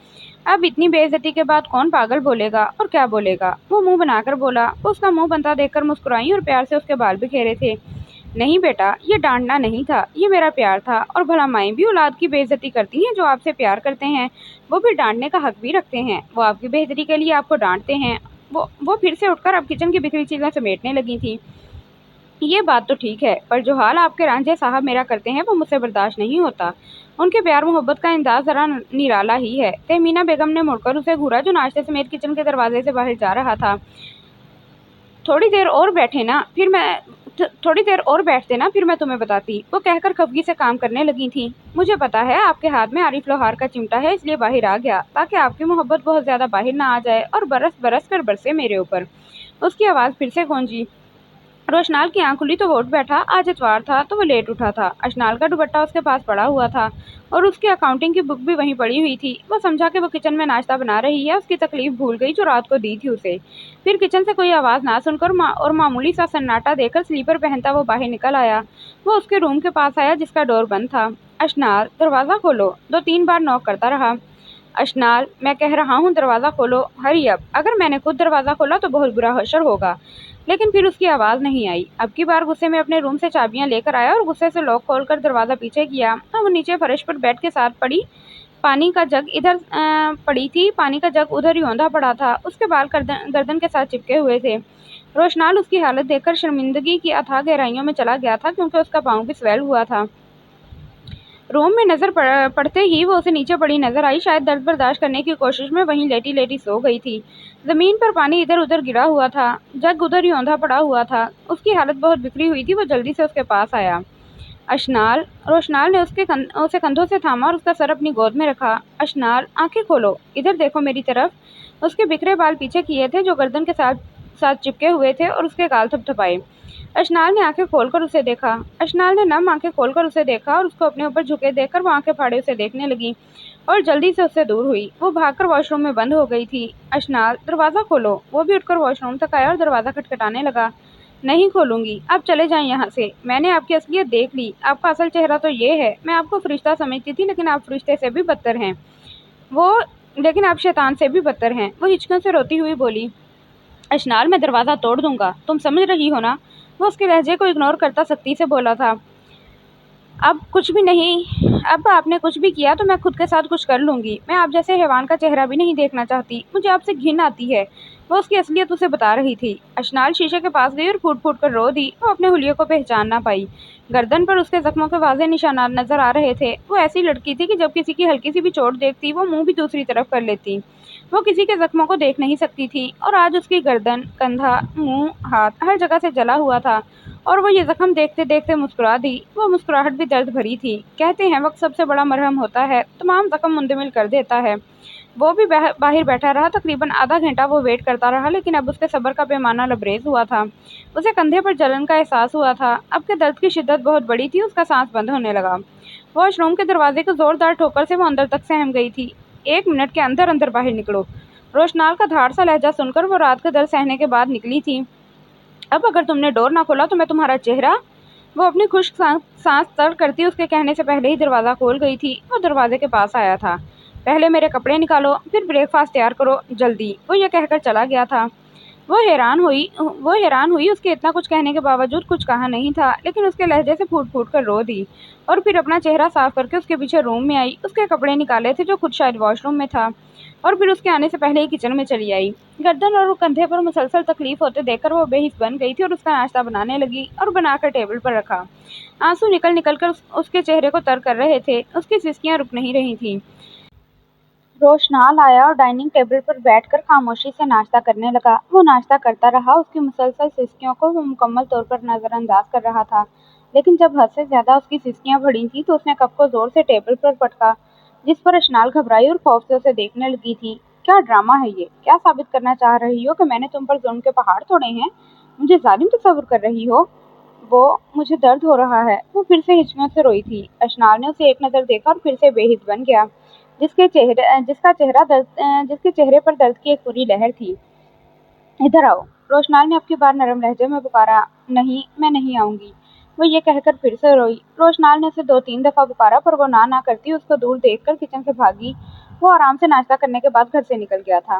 अब इतनी बेइज्जती के बाद कौन पागल बोलेगा और क्या बोलेगा? वो मुंह बनाकर बोला। वो उसका मुंह बनता देखकर मुस्कुराई और प्यार से उसके बाल बिखेरे थे। नहीं बेटा, ये डांटना नहीं था, ये मेरा प्यार था। और भला माएँ भी औलाद की बेइज्जती करती हैं? जो आपसे प्यार करते हैं वो भी डांटने का हक भी रखते हैं। वो आपकी बेहतरी के लिए आपको डांटते हैं। वो फिर से उठकर अब किचन की बिखरी चीजें समेटने लगी थी। ये बात तो ठीक है, पर जो हाल आपके रांझे साहब मेरा करते हैं वो मुझसे बर्दाश्त नहीं होता। उनके प्यार मोहब्बत का अंदाज जरा निराला ही है। तहमीना बेगम ने मुड़कर उसे घूरा जो नाश्ते समेत किचन के दरवाजे से बाहर जा रहा था। थोड़ी देर और बैठते ना, फिर मैं तुम्हें बताती। वो कहकर खफगी से काम करने लगी थी। मुझे पता है आपके हाथ में आरिफ लोहार का चिमटा है, इसलिए बाहर आ गया ताकि आपकी मोहब्बत बहुत ज्यादा बाहर ना आ जाए और बरस बरस कर बरसे मेरे ऊपर। उसकी आवाज़ फिर से गूंजी। रोशनाल की आंख खुली तो वो उठ बैठा। आज इतवार था तो वो लेट उठा था। अशनाल का दुपट्टा उसके पास पड़ा हुआ था और उसकी अकाउंटिंग की बुक भी वहीं पड़ी हुई थी। वो समझा कि वो किचन में नाश्ता बना रही है। उसकी तकलीफ भूल गई जो रात को दी थी उसे। फिर किचन से कोई आवाज़ ना सुनकर और मामूली सा सन्नाटा देकर स्लीपर पहनता वो बाहर निकल आया। वो उसके रूम के पास आया जिसका डोर बंद था। अशनाल, दरवाज़ा खोलो। 2-3 बार नॉक करता रहा। अशनाल, मैं कह रहा हूँ दरवाज़ा खोलो, हरी अप। अगर मैंने खुद दरवाज़ा खोला तो बहुत बुरा हशर होगा। लेकिन फिर उसकी आवाज़ नहीं आई। अब की बार गुस्से में अपने रूम से चाबियां लेकर आया और गुस्से से लॉक खोलकर दरवाज़ा पीछे किया। अब वो नीचे फर्श पर बेड के साथ पड़ी पानी का जग इधर पड़ी थी। पानी का जग उधर ही औंधा पड़ा था। उसके बाल गर्दन के साथ चिपके हुए थे। रोशनाल उसकी हालत देखकर शर्मिंदगी की अथाह गहराइयों में चला गया था, क्योंकि उसका पाँव भी स्वेल हुआ था। रूम में नजर पड़ते ही वो उसे नीचे पड़ी नजर आई। शायद दर्द बर्दाश्त करने की कोशिश में वहीं लेटी लेटी सो गई थी। जमीन पर पानी इधर उधर गिरा हुआ था। जग उधर ही औंधा पड़ा हुआ था। उसकी हालत बहुत बिखरी हुई थी। वो जल्दी से उसके पास आया। अशनाल, रोशनाल ने उसे कंधों से थामा और उसका सर अपनी गोद में रखा। अशनाल, आंखें खोलो, इधर देखो मेरी तरफ। उसके बिखरे बाल पीछे किए थे जो गर्दन के साथ साथ चिपके हुए थे और उसके गाल थपथपाए। अशनाल ने आंखें खोलकर उसे देखा। अशनाल ने नम आंखें खोलकर उसे देखा और उसको अपने ऊपर झुके देखकर वो आंखें फाड़े उसे देखने लगी और जल्दी से उससे दूर हुई। वो भागकर वॉशरूम में बंद हो गई थी। अशनाल, दरवाज़ा खोलो। वो भी उठकर वॉशरूम तक आया और दरवाज़ा खटखटाने लगा। نہیں کھولوں گی، آپ چلے جائیں یہاں سے۔ میں نے آپ کی اصلیت دیکھ لی، آپ کا اصل چہرہ تو یہ ہے۔ میں آپ کو فرشتہ سمجھتی تھی، لیکن آپ فرشتے سے بھی بدتر ہیں۔ وہ لیکن آپ شیطان سے بھی بدتر ہیں، وہ ہچکیوں سے روتی ہوئی بولی۔ اشنال، میں دروازہ توڑ دوں گا، تم سمجھ رہی ہو نا؟ وہ اس کے لہجے کو اگنور کرتا سختی سے بولا تھا۔ اب کچھ بھی نہیں، اب آپ نے کچھ بھی کیا تو میں خود کے ساتھ کچھ کر لوں گی۔ میں آپ جیسے حیوان کا چہرہ بھی نہیں دیکھنا چاہتی، مجھے آپ سے گھن آتی ہے۔ وہ اس کی اصلیت اسے بتا رہی تھی۔ اشنال شیشے کے پاس گئی اور پھوٹ پھوٹ کر رو دی۔ وہ اپنے حلیے کو پہچان نہ پائی۔ گردن پر اس کے زخموں کے واضح نشانات نظر آ رہے تھے۔ وہ ایسی لڑکی تھی کہ جب کسی کی ہلکی سی بھی چوٹ دیکھتی وہ منہ بھی دوسری طرف کر لیتی۔ وہ کسی کے زخموں کو دیکھ نہیں سکتی تھی، اور آج اس کی گردن، کندھا، منہ، ہاتھ ہر جگہ سے جلا ہوا تھا، اور وہ یہ زخم دیکھتے دیکھتے مسکرا دی۔ وہ مسکراہٹ بھی درد بھری تھی۔ کہتے ہیں وقت سب سے بڑا مرہم ہوتا ہے، تمام زخم منجمد کر دیتا ہے۔ وہ بھی باہر بیٹھا رہا۔ تقریباً آدھا گھنٹہ وہ ویٹ کرتا رہا، لیکن اب اس کے صبر کا پیمانہ لبریز ہوا تھا۔ اسے کندھے پر جلن کا احساس ہوا تھا۔ اب کے درد کی شدت بہت بڑی تھی، اس کا سانس بند ہونے لگا۔ واش روم کے دروازے کی زوردار ٹھوکر سے وہ اندر تک سہم گئی تھی۔ 1 منٹ کے اندر اندر باہر نکلو۔ روشنال کا دھاڑ سا لہجہ سن کر وہ رات کا درد سہنے کے بعد نکلی تھی۔ اب اگر تم نے ڈور نہ کھولا تو میں تمہارا چہرہ… وہ اپنی خشک سانس ترک کرتی اس کے کہنے سے پہلے ہی دروازہ کھول گئی تھی۔ وہ دروازے کے پاس آیا تھا۔ پہلے میرے کپڑے نکالو، پھر بریک فاسٹ تیار کرو، جلدی، وہ یہ کہہ کر چلا گیا تھا۔ وہ حیران ہوئی اس کے اتنا کچھ کہنے کے باوجود کچھ کہا نہیں تھا، لیکن اس کے لہجے سے پھوٹ پھوٹ کر رو دی، اور پھر اپنا چہرہ صاف کر کے اس کے پیچھے روم میں آئی۔ اس کے کپڑے نکالے تھے جو خود شاید واش روم میں تھا، اور پھر اس کے آنے سے پہلے ہی کچن میں چلی آئی۔ گردن اور کندھے پر مسلسل تکلیف ہوتے دیکھ کر وہ بے حس بن گئی تھی اور اس کا ناشتہ بنانے لگی اور بنا کر ٹیبل پر رکھا۔ آنسو نکل نکل کر اس کے چہرے کو تر کر رہے تھے، اس کی سسکیاں رک نہیں رہی تھیں۔ روشنال آیا اور ڈائننگ ٹیبل پر بیٹھ کر خاموشی سے ناشتہ کرنے لگا۔ وہ ناشتہ کرتا رہا، اس کی مسلسل سسکیوں کو وہ مکمل طور پر نظر انداز کر رہا تھا، لیکن جب حد سے زیادہ اس کی سسکیاں بڑھی تھیں تو اس نے کپ کو زور سے ٹیبل پر پٹکا، جس پر اشنال گھبرائی اور خوف سے اسے دیکھنے لگی تھی۔ کیا ڈرامہ ہے یہ؟ کیا ثابت کرنا چاہ رہی ہو کہ میں نے تم پر ظلم کے پہاڑ توڑے ہیں؟ مجھے ظالم تصور کر رہی ہو؟ مجھے درد ہو رہا ہے۔ وہ پھر سے ہچکیوں سے روئی تھی۔ اشنال نے اسے ایک نظر دیکھا اور پھر سے بے حس بن گیا، جس کے چہرے پر درد کی ایک پوری لہر تھی۔ ادھر آؤ، روشنال نے اب کی بار نرم لہجے میں پکارا۔ نہیں، میں نہیں آؤں گی، وہ یہ کہہ کر پھر سے روئی۔ روشنال نے اسے 2-3 دفعہ پکارا پر وہ نہ کرتی اس کو دور دیکھ کر کچن سے بھاگی۔ وہ آرام سے ناشتہ کرنے کے بعد گھر سے نکل گیا تھا۔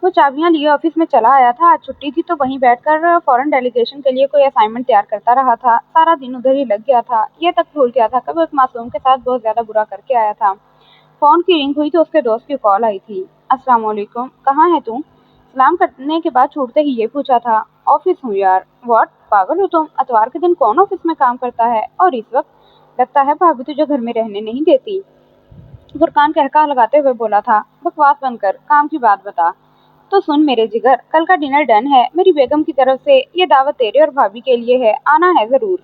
وہ چابیاں لیے آفس میں چلا آیا تھا۔ آج چھٹی تھی تو وہیں بیٹھ کر فورن ڈیلیگیشن کے لیے کوئی اسائنمنٹ تیار کرتا رہا تھا۔ سارا دن ادھر ہی لگ گیا تھا، یہ تک بھول گیا تھا کہ وہ ایک معصوم کے ساتھ بہت زیادہ برا کر کے آیا تھا۔ فون کی رنگ ہوئی تو اس کے دوست کی کال آئی تھی۔ السلام علیکم، کہاں ہے تم؟ سلام کرنے کے بعد چھوٹتے ہی یہ پوچھا تھا۔ آفس ہوں یار۔ واٹ، پاگل ہو تم؟ اتوار کے دن کون آفس میں کام کرتا ہے اور اس وقت؟ لگتا ہے بھابھی تجھے گھر میں رہنے نہیں دیتی، فرقان قہقہہ لگاتے ہوئے بولا تھا۔ بکواس بند کر، کام کی بات بتا۔ تو سن میرے جگر، کل کا ڈنر ڈن ہے میری بیگم کی طرف سے، یہ دعوت تیرے اور بھابھی کے لیے ہے، آنا ہے ضرور۔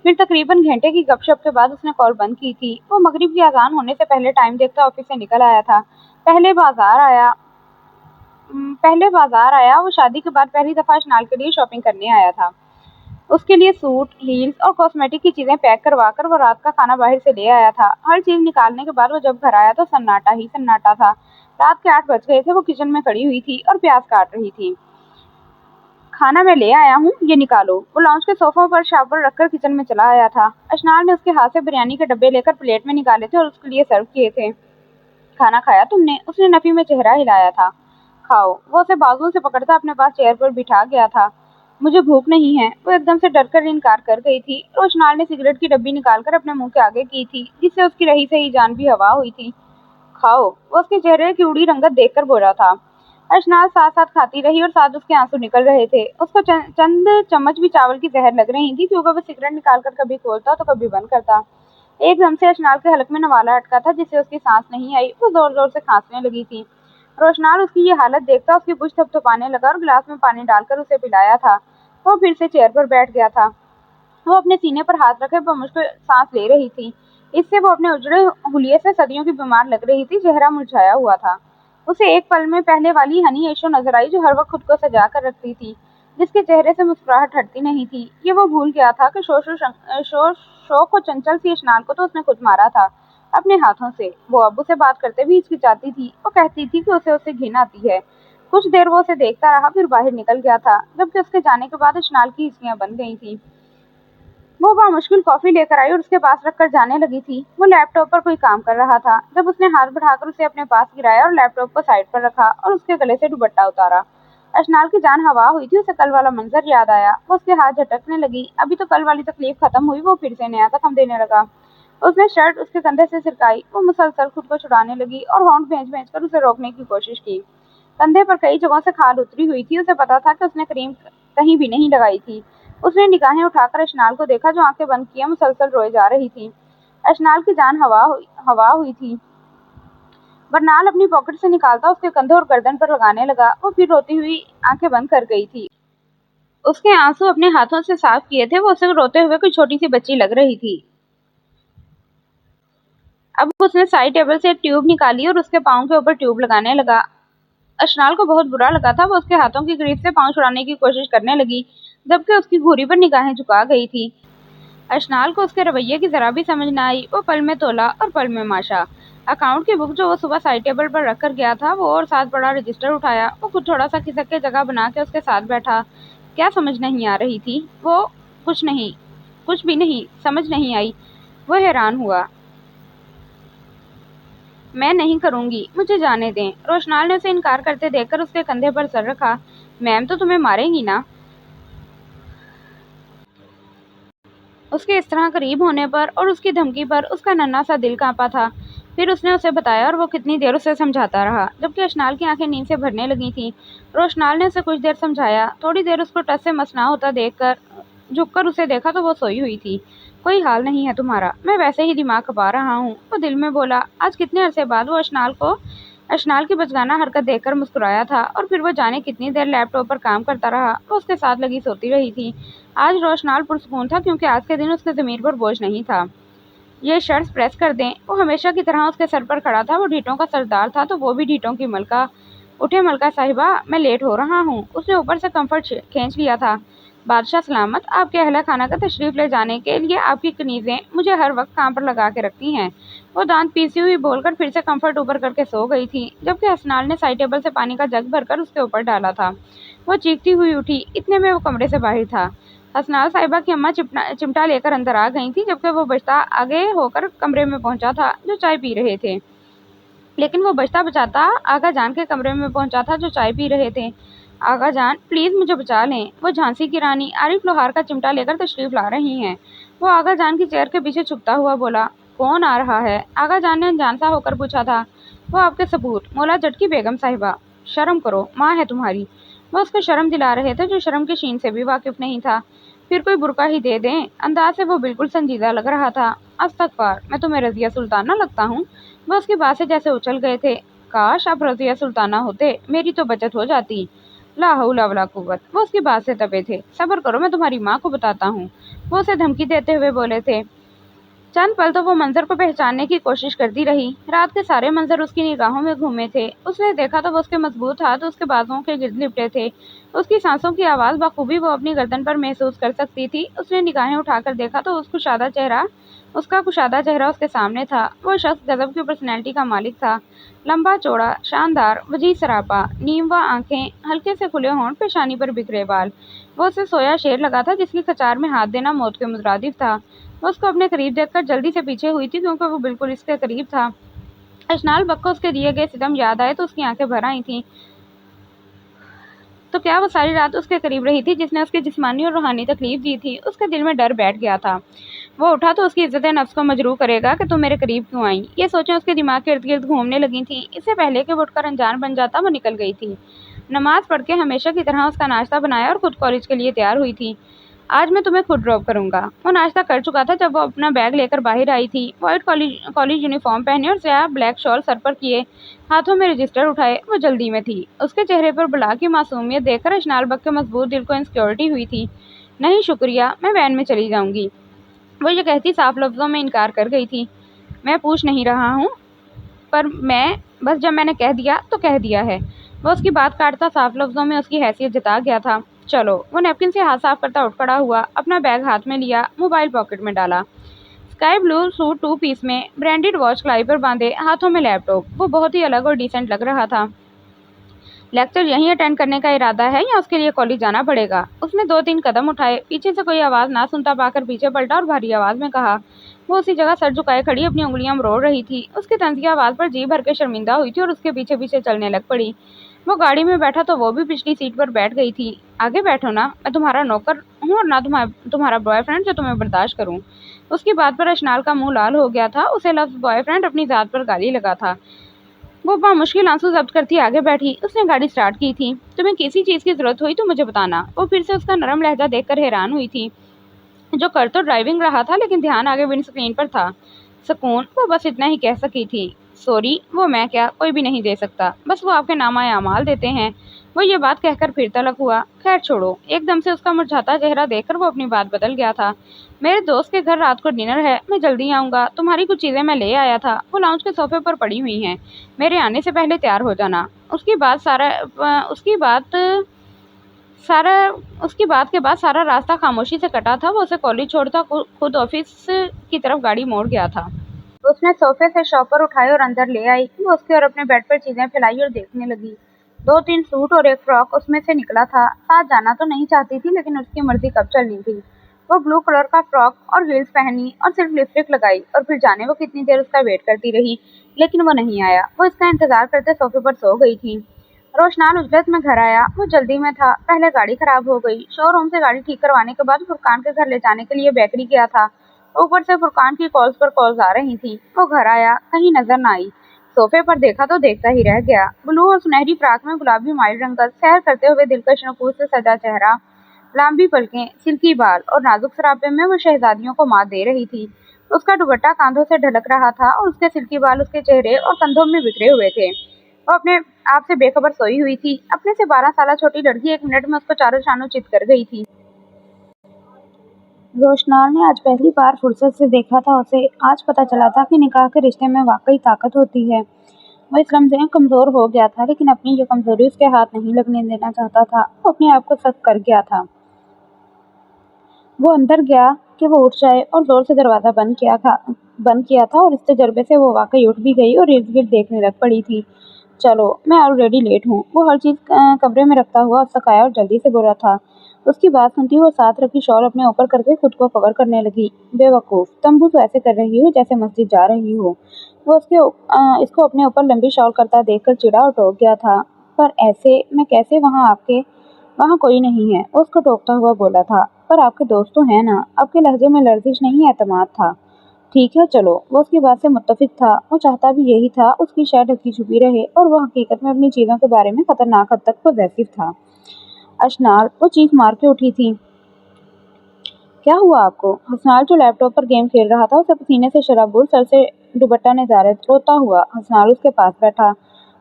پھر تقریباً گھنٹے کی گپ شپ کے بعد اس نے کال بند کی تھی۔ وہ مغرب کی اذان ہونے سے پہلے ٹائم دیکھتا آفس سے نکل آیا تھا۔ پہلے بازار آیا۔ وہ شادی کے بعد پہلی دفعہ اشنال کے لیے شاپنگ کرنے آیا تھا۔ اس کے لیے سوٹ، ہیلز اور کاسمیٹک کی چیزیں پیک کروا کر وہ رات کا کھانا باہر سے لے آیا تھا۔ ہر چیز نکالنے کے بعد وہ جب گھر آیا تو سناٹا ہی سناٹا تھا۔ رات کے 8 بج گئے تھے۔ وہ کچن میں کھڑی ہوئی تھی اور پیاز کاٹ رہی تھی۔ کھانا میں لے آیا ہوں، یہ نکالو۔ وہ لاؤنج کے صوفوں پر شاور رکھ کر کچن میں چلا آیا تھا۔ اشنال نے اس کے ہاتھ سے بریانی کے ڈبے لے کر پلیٹ میں نکالے تھے اور اس کے لیے سرو کیے تھے۔ کھانا کھایا تم نے؟ اس نے نفی میں چہرہ ہلایا تھا۔ کھاؤ۔ وہ اسے بازوؤں سے پکڑتا اپنے پاس چیئر پر بٹھا گیا تھا۔ مجھے بھوک نہیں ہے، وہ ایک دم سے ڈر کر انکار کر گئی تھی۔ روشنال نے سگریٹ کی ڈبی نکال کر اپنے منہ کے آگے کی تھی، جس سے اس کی رہی سہی جان بھی ہوا ہوئی تھی۔ کھاؤ، وہ اس کے چہرے کی اڑی رنگت دیکھ کر بولا تھا۔ اشنال ساتھ ساتھ کھاتی رہی اور ساتھ اس کے آنسو نکل رہے تھے۔ اس کو چند چمچ بھی چاول کی زہر لگ رہی تھی، کیونکہ وہ سگریٹ نکال کر کبھی کھولتا تو کبھی بند کرتا۔ ایک دم سے اشنال کے حلق میں نوالا اٹکا تھا، جس سے اس کی سانس نہیں آئی۔ وہ زور زور سے کھانسنے لگی تھی۔ روشنال اس کی یہ حالت دیکھتا اس کی پشت تھپتھپانے لگا اور گلاس میں پانی ڈال کر اسے پلایا تھا۔ وہ پھر سے چیئر پر بیٹھ گیا تھا۔ وہ اپنے سینے پر ہاتھ رکھے بمشکل سانس لے رہی تھی۔ اس سے وہ اپنے اجڑے حلیے سے صدیوں کی بیمار لگ رہی تھی۔ چہرہ مرجھایا ہوا تھا۔ اسے ایک پل میں پہلے والی ہنی ایشو نظر آئی جو ہر وقت خود کو سجا کر رکھتی تھی، جس کے چہرے سے مسکراہٹ ہٹتی نہیں تھی۔ یہ وہ بھول گیا تھا کہ شوق و چنچل سی اشنال کو تو اس نے خود مارا تھا اپنے ہاتھوں سے۔ وہ ابو سے بات کرتے بھی ہچکچاتی تھی۔ وہ کہتی تھی کہ اسے گھن آتی ہے۔ कुछ देर वो उसे देखता रहा, फिर बाहर निकल गया था, जबकि उसके जाने के बाद अशनाल की हिस्सियां बन गई थी। वो बामुश्किल कॉफी लेकर आई और उसके पास रखकर जाने लगी थी। वो लैपटॉप पर कोई काम कर रहा था जब उसने हाथ बढ़ाकर उसे अपने पास गिराया और लैपटॉप को साइड पर रखा और उसके गले से दुपट्टा उतारा। अशनाल की जान हवा हुई थी। उसे कल वाला मंजर याद आया। वो उसके हाथ झटकने लगी। अभी तो कल वाली तकलीफ खत्म हुई। वो फिर से नया जख्म देने लगा। उसने शर्ट उसके कंधे से सिरकाई। वो मुसलसल खुद को छुड़ाने लगी और होंठ भेंच भेंच कर उसे रोकने की कोशिश की। कंधे पर कई जगहों से खाल उतरी हुई थी। उसे पता था कि उसने क्रीम कहीं भी नहीं लगाई थी। उसने निगाहें उठाकर अशनाल को देखा, जो आंखें बंद किए मुसलसल रोए जा रही थी। अशनाल की जान हवा हुई थी। बरनाल अपनी पॉकेट से निकालता उसके कंधे और गर्दन पर लगाने लगा। वो फिर रोती हुई आंखें बंद कर गई थी। उसके आंसू अपने हाथों से साफ किए थे। वो उसे रोते हुए कोई छोटी सी बच्ची लग रही थी। अब उसने साइड टेबल से एक ट्यूब निकाली और उसके पाँव के ऊपर ट्यूब लगाने लगा। अशनाल को बहुत बुरा लगा था। वो उसके हाथों की ग्रिप से पाँव छुड़ाने की कोशिश करने लगी, जबकि उसकी घुड़ी पर निगाहें झुका गई थी। अशनाल को उसके रवैये की जरा भी समझ न आई। वो पल में तोला और पल में माशा। अकाउंट की बुक जो वो सुबह साइड टेबल पर रख कर गया था, वो और साथ बड़ा रजिस्टर उठाया। वो खुद थोड़ा सा खिसक के जगह बना के उसके साथ बैठा। क्या समझ नहीं आ रही थी? वो कुछ भी नहीं समझ नहीं आई। वो हैरान हुआ। मैं नहीं करूंगी, मुझे जाने दें। रोशनाल ने उसे इनकार करते देखकर उसके कंधे पर सर रखा। मैम तो तुम्हें मारेंगी ना? उसके इस तरह करीब होने पर और उसकी धमकी पर उसका नन्हा सा दिल कांपा था। फिर उसने उसे बताया और वो कितनी देर उसे समझाता रहा, जबकि अशनाल की आंखें नींद से भरने लगी थीं। रोशनाल ने उसे कुछ देर समझाया। थोड़ी देर उसको टस से मस ना होता देखकर झुककर उसे देखा तो वो सोई हुई थी। कोई हाल नहीं है तुम्हारा, मैं वैसे ही दिमाग खपा रहा हूँ, वो दिल में बोला। आज कितने अरसे बाद वो अशनाल की बचगाना हरकत देखकर मुस्कुराया था। और फिर वो जाने कितनी देर लैपटॉप पर काम करता रहा। वो उसके साथ लगी सोती रही थी। आज रोशनाल पुरसकून था, क्योंकि आज के दिन उसके ज़मीर पर बोझ नहीं था। ये शर्ट्स प्रेस कर दें। वो हमेशा की तरह उसके सर पर खड़ा था। वो ढीठों का सरदार था तो वो भी ढीठों की मलका। उठे मलका साहिबा, मैं लेट हो रहा हूँ। उसने ऊपर से कंफर्ट खींच लिया था। बादशाह सलामत, आपके अहला खाना का तशरीफ ले जाने के लिए आपकी कनीज़ें मुझे हर वक्त काम पर लगा के रखती हैं। वो दांत पीसी हुई बोलकर फिर से कंफर्ट ऊपर करके सो गई थी, जबकि हसनाल ने साइड टेबल से पानी का जग भरकर उसके ऊपर डाला था। वो चीखती हुई उठी। इतने में वो कमरे से बाहर था। हसनाल साहिबा की अम्मा चिमटा लेकर अंदर आ गई थी, जबकि वो बचता आगे होकर कमरे में पहुंचा था, जो चाय पी रहे थे। लेकिन वो बचता बचाता आगा जान के कमरे में पहुंचा था, जो चाय पी रहे थे। आगा जान, प्लीज मुझे बचा लें। वो झांसी की रानी आरिफ लोहार का चिमटा लेकर तशरीफ ला रही हैं। वो आगा जान की चेयर के पीछे छुपता हुआ बोला। कौन आ रहा है? आगा जान ने अनजान सा होकर पूछा था। वो आपके सबूत, मौला जटकी बेगम साहिबा। शर्म करो, माँ है तुम्हारी। वो उसको शर्म दिला रहे थे, जो शर्म के शीन से भी वाकिफ नहीं था। फिर कोई बुरका ही दे दें। अंदाज से वो बिल्कुल संजीदा लग रहा था। अस्तगफार, मैं तुम्हें रजिया सुल्ताना लगता हूँ? वो उसकी बात से जैसे उछल गए थे। काश आप रजिया सुल्ताना होते, मेरी तो बचत हो जाती। ला हौला वला कुव्वत। वो उसकी बात से तपे थे। सब्र करो, मैं तुम्हारी माँ को बताता हूँ। वो उसे धमकी देते हुए बोले थे। चंद पल तो वो मंजर को पहचानने की कोशिश करती रही। रात के सारे मंजर उसकी निगाहों में घूमे थे। उसने देखा तो वो उसके मजबूत हाथ उसके बाजुओं के गिर्द लिपटे थे। उसकी सांसों की आवाज़ बखूबी वो अपनी गर्दन पर महसूस कर सकती थी। उसने निगाहें उठाकर देखा तो उसका कुशादा चेहरा उसके सामने था। वो शख्स गजब की पर्सनैलिटी का मालिक था। लंबा चौड़ा, शानदार, वजीह सरापा, नीमवा आंखें, हल्के से खुले होंठ, पेशानी पर बिखरे बाल। वो उसे सोया शेर लगा था, जिसकी कचार में हाथ देना मौत के मुतरादिफ था। वो उसको अपने करीब देखकर जल्दी से पीछे हुई थी, क्योंकि वो बिल्कुल इसके करीब था। अशनाल बक को उसके दिए गए सितम याद आए तो उसकी आंखें भर आई थीं। तो क्या वो सारी रात उसके करीब रही थी, जिसने उसकी जिस्मानी और रूहानी तकलीफ दी थी? उसके दिल में डर बैठ गया था। वो उठा तो उसकी इज्जत नफ्स को मजरूह करेगा कि तुम मेरे करीब क्यों आई। ये सोचें उसके दिमाग के इर्द गिर्द घूमने लगी थी। इससे पहले कि वो उठकर अनजान बन जाता, वो निकल गई थी। नमाज पढ़ के हमेशा की तरह उसका नाश्ता बनाया और खुद कॉलेज के लिए तैयार हुई थी। आज मैं तुम्हें खुद ड्रॉप करूंगा। वो नाश्ता कर चुका था जब वो अपना बैग लेकर बाहर आई थी। वाइट कॉलेज यूनिफॉर्म पहने और स्याह ब्लैक शॉल सर पर किए, हाथों में रजिस्टर उठाए, वो जल्दी में थी। उसके चेहरे पर बुला की मासूमियत देखकर अशनाल बक के मजबूत दिल को इनसिक्योरिटी हुई थी। नहीं शुक्रिया, मैं वैन में चली जाऊंगी। वो ये कहती साफ लफ्ज़ों में इनकार कर गई थी। मैं पूछ नहीं रहा हूँ, पर बस जब मैंने कह दिया तो कह दिया है। वो उसकी बात काटता साफ लफ्ज़ों में उसकी हैसियत जता गया था। चलो। वो नैपकिन से हाथ साफ करता उठ खड़ा हुआ, अपना बैग हाथ में लिया, मोबाइल पॉकेट में डाला। स्काई ब्लू सूट 2 पीस में, ब्रांडेड वॉच कलाई पर बांधे, हाथों में लैपटॉप। वो बहुत ही अलग और डिसेंट लग रहा था। لیکچر یہیں اٹینڈ کرنے کا ارادہ ہے یا اس کے لیے کالج جانا پڑے گا؟ اس نے 2-3 قدم اٹھائے، پیچھے سے کوئی آواز نہ سنتا پا کر پیچھے پلٹا اور بھاری آواز میں کہا۔ وہ اسی جگہ سر جھکائے کھڑی اپنی انگلیاں مروڑ رہی تھی۔ اس کی طنزیہ آواز پر جی بھر کے شرمندہ ہوئی تھی اور اس کے پیچھے پیچھے چلنے لگ پڑی۔ وہ گاڑی میں بیٹھا تو وہ بھی پچھلی سیٹ پر بیٹھ گئی تھی۔ آگے بیٹھو نا، میں تمہارا نوکر ہوں اور نہ تمہارا بوائے فرینڈ جو تمہیں برداشت کروں۔ اس کی بات پر اشنال کا منہ لال ہو گیا تھا۔ اسے لفظ بوائے فرینڈ اپنی ذات پر گالی لگا تھا۔ وہ بامشکل آنسو ضبط کرتی آگے بیٹھی۔ اس نے گاڑی سٹارٹ کی تھی۔ تمہیں کسی چیز کی ضرورت ہوئی تو مجھے بتانا۔ وہ پھر سے اس کا نرم لہجہ دیکھ کر حیران ہوئی تھی، جو کر تو ڈرائیونگ رہا تھا لیکن دھیان آگے ونڈ اسکرین پر تھا۔ سکون، وہ بس اتنا ہی کہہ سکی تھی۔ سوری، وہ میں کیا، کوئی بھی نہیں دے سکتا، بس وہ آپ کے نامہ اعمال دیتے ہیں۔ وہ یہ بات کہہ کر پھر تلک ہوا۔ خیر چھوڑو۔ ایک دم سے اس کا مرجھاتا چہرہ دیکھ کر وہ اپنی بات بدل گیا تھا۔ میرے دوست کے گھر رات کو ڈنر ہے، میں جلدی آؤں گا۔ تمہاری کچھ چیزیں میں لے آیا تھا، وہ لاؤنج کے صوفے پر پڑی ہوئی ہیں۔ میرے آنے سے پہلے تیار ہو جانا۔ اس کی بات کے بعد سارا راستہ خاموشی سے کٹا تھا۔ وہ اسے کالج چھوڑتا خود آفس کی طرف گاڑی موڑ گیا تھا۔ اس نے صوفے سے شاپر اٹھائے اور اندر لے آئی۔ وہ اس کے اور اپنے بیڈ پر چیزیں پھیلائی اور دیکھنے لگی۔ 2-3 سوٹ اور ایک فراک اس میں سے نکلا تھا۔ ساتھ جانا تو نہیں چاہتی تھی لیکن اس کی مرضی کب چلنی تھی۔ وہ بلو کلر کا فراک اور ہیلز پہنی اور صرف لپسٹک لگائی اور پھر جانے وہ کتنی دیر اس کا ویٹ کرتی رہی لیکن وہ نہیں آیا۔ وہ اس کا انتظار کرتے صوفے پر سو گئی تھی۔ روشنال اجلت میں گھر آیا۔ وہ جلدی میں تھا، پہلے گاڑی خراب ہو گئی۔ شو روم سے گاڑی ٹھیک کروانے کے بعد فرقان کے گھر لے جانے کے لیے بیکری گیا تھا۔ اوپر سے فرقان کی کالز پر کالز آ رہی تھی۔ وہ گھر آیا، کہیں نظر نہ آئی۔ صوفے پر دیکھا تو دیکھتا ہی رہ گیا۔ بلو اور سنہری فراق میں گلابی مائل رنگت سیر کرتے ہوئے دلکش نقوش سے سجا چہرہ، لمبی پلکیں، سلکی بال اور نازک سراپے میں وہ شہزادیوں کو مات دے رہی تھی۔ اس کا دوپٹہ کاندھوں سے ڈھلک رہا تھا اور اس کے سلکی بال اس کے چہرے اور کندھوں میں بکھرے ہوئے تھے۔ وہ اپنے آپ سے بے خبر سوئی ہوئی تھی۔ اپنے سے 12 سالہ چھوٹی لڑکی 1 منٹ میں اس کو چاروں شانوں چت کر گئی تھی۔ روشنال نے آج پہلی بار فرصت سے دیکھا تھا اسے۔ آج پتہ چلا تھا کہ نکاح کے رشتے میں واقعی طاقت ہوتی ہے۔ وہ اس لمحے کمزور ہو گیا تھا لیکن اپنی یہ کمزوری اس کے ہاتھ نہیں لگنے دینا چاہتا تھا۔ وہ اپنے آپ کو سخت کر گیا تھا۔ وہ اندر گیا کہ وہ اٹھ جائے اور زور سے دروازہ بند کیا تھا اور اس تجربے سے وہ واقعی اٹھ بھی گئی اور ارد گرد دیکھنے لگ پڑی تھی۔ چلو، میں آلریڈی لیٹ ہوں۔ وہ ہر چیز کمرے میں رکھتا ہوا سکایا اور جلدی سے بولا تھا۔ اس کی بات سنتی وہ ساتھ رکھی شال اپنے اوپر کر کے خود کو کور کرنے لگی۔ بے وقوف، تم تو ایسے کر رہی ہو جیسے مسجد جا رہی ہو۔ وہ اس کو اپنے اوپر لمبی شال کرتا دیکھ کر چڑا اور ٹوک گیا تھا۔ پر ایسے میں کیسے، وہاں کوئی نہیں ہے، وہ اس کو ٹوکتا ہوا بولا تھا۔ پر آپ کے دوست تو ہیں نا۔ آپ کے لہجے میں لرزش نہیں، اعتماد تھا۔ ٹھیک ہے چلو۔ وہ اس کی بات سے متفق تھا۔ وہ چاہتا بھی یہی تھا، اس کی شے ڈھکی چھپی رہے اور وہ حقیقت میں اپنی چیزوں کے بارے میں خطرناک حد تک پوزیسو تھا۔ اشنال، وہ چیخ مار کے اٹھی تھی۔ کیا ہوا آپ کو؟ حسنال جو لیپ ٹاپ پر گیم کھیل رہا تھا، اسے پسینے سے شرابور، سر سے دوپٹہ نظارت، روتا ہوا حسنال اس کے پاس بیٹھا۔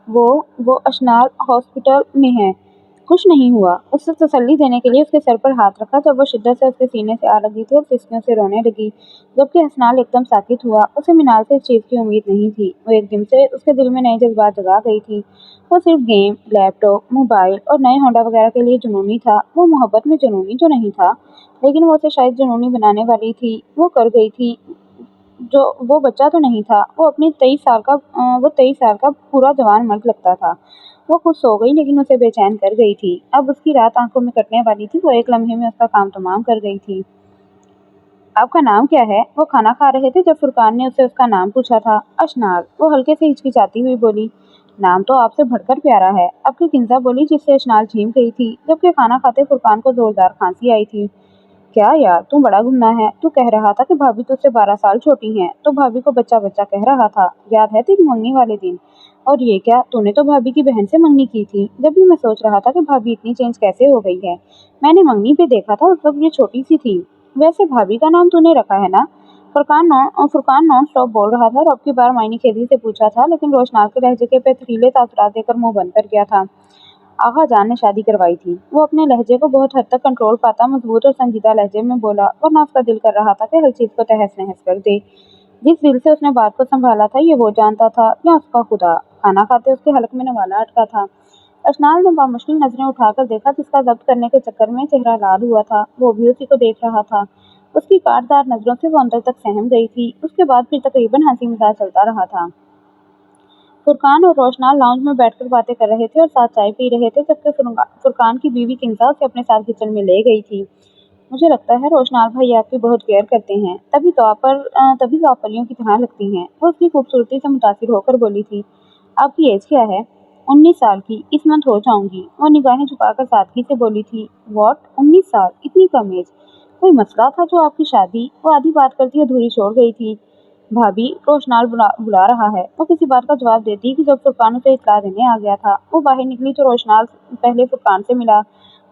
وہ اشنال ہاسپٹل میں ہے، کچھ نہیں ہوا۔ اس سے تسلی دینے کے لیے اس کے سر پر ہاتھ رکھا جب وہ شدت سے اس کے سینے سے آ لگی تھی اور سسکیوں سے رونے لگی، جبکہ حسنال ایک دم ساکت ہوا۔ اسے منال سے اس چیز کی امید نہیں تھی۔ وہ ایک دم سے اس کے دل میں نئے جذبات جگا گئی تھی۔ وہ صرف گیم، لیپ ٹاپ، موبائل اور نئے ہونڈا وغیرہ کے لیے جنونی تھا۔ وہ محبت میں جنونی تو نہیں تھا، لیکن وہ اسے شاید جنونی بنانے والی تھی۔ وہ کر گئی تھی جو وہ بچہ تو نہیں تھا۔ وہ 23 سال کا پورا جوان مرد لگتا تھا۔ وہ خود سو گئی لیکن اسے بے چین کر گئی تھی۔ اب اس کی رات آنکھوں میں کٹنے والی تھی۔ وہ ایک لمحے میں اس کا کام تمام کر گئی تھی۔ آپ کا نام کیا ہے؟ وہ کھانا کھا رہے تھے جب فرقان نے اسے اس کا نام پوچھا تھا۔ اشنال، وہ ہلکے سے ہچکچاتی ہوئی بولی۔ نام تو آپ سے بڑھ کر پیارا ہے، اب کی کنزا بولی جس سے اشنال جھیم گئی تھی، جبکہ کھانا کھاتے فرقان کو زوردار کھانسی آئی تھی۔ کیا یار، تم بڑا گھومنا ہے۔ تو کہہ رہا تھا کہ بھابھی تجھ سے 12 سال چھوٹی ہیں، تو بھابھی کو بچہ بچہ کہہ رہا تھا، یاد ہے تیری منگنی والے دن؟ اور یہ کیا، تو نے تو بھابھی کی بہن سے منگنی کی تھی۔ جب بھی میں سوچ رہا تھا کہ بھابھی اتنی چینج کیسے ہو گئی ہے۔ میں نے منگنی پہ دیکھا تھا، اس وقت یہ چھوٹی سی تھی۔ ویسے بھابھی کا نام تو نے رکھا ہے نا؟ فرقان نان سٹاپ بول رہا تھا اور اب کی بار معنی خیزی سے پوچھا تھا، لیکن روشنال کے لہجے کے پتھریلے تاثرات دے کر منہ بند کر گیا تھا۔ آغا جان نے شادی کروائی تھی۔ وہ اپنے لہجے کو بہت حد تک کنٹرول پاتا مضبوط اور سنجیدہ لہجے میں بولا، ورنہ اس کا دل کر رہا تھا کہ ہر چیز کو تہس نہس کر دے۔ جس دل سے اس نے بات کو سنبھالا تھا، یہ وہ جانتا تھا یا اس کا خدا؟ کھانا کھاتے اس کے حلق میں نوالا اٹکا تھا۔ اشنال نے بامشکل نظریں اٹھا کر دیکھا، جس کا ضبط کرنے کے چکر میں چہرہ لال ہوا تھا۔ وہ بھی اسی کو دیکھ رہا تھا۔ اس کی کاٹدار نظروں سے وہ اندر تک سہم گئی تھی۔ اس کے بعد پھر تقریباً ہنسی مزاح چلتا رہا تھا۔ फुरकान और रोशनाल लाउंज में बैठकर बातें कर रहे थे और साथ चाय पी रहे थे, जबकि फुरकान की बीवी किंजा उसे अपने साथ किचन में ले गई थी। मुझे लगता है रोशनाल भाई आपकी बहुत केयर करते हैं, तभी तो आप परियों की तरह लगती हैं। वो उसकी खूबसूरती से मुतासिर होकर बोली थी। आपकी एज क्या है? 19 साल की, इस मंथ हो जाऊंगी। वो निगाहें झुकाकर सादगी से बोली थी। वॉट, 19 साल, इतनी कम एज? कोई मसला था जो आपकी शादी? वो आधी बात करती अधूरी छोड़ गई थी। भाभी, रोशनाल बुला रहा है। वो किसी बात का जवाब देती कि जब फुरकान उसे इत्तला देने आ गया था। वो बाहर निकली तो रोशनाल पहले फुरकान से मिला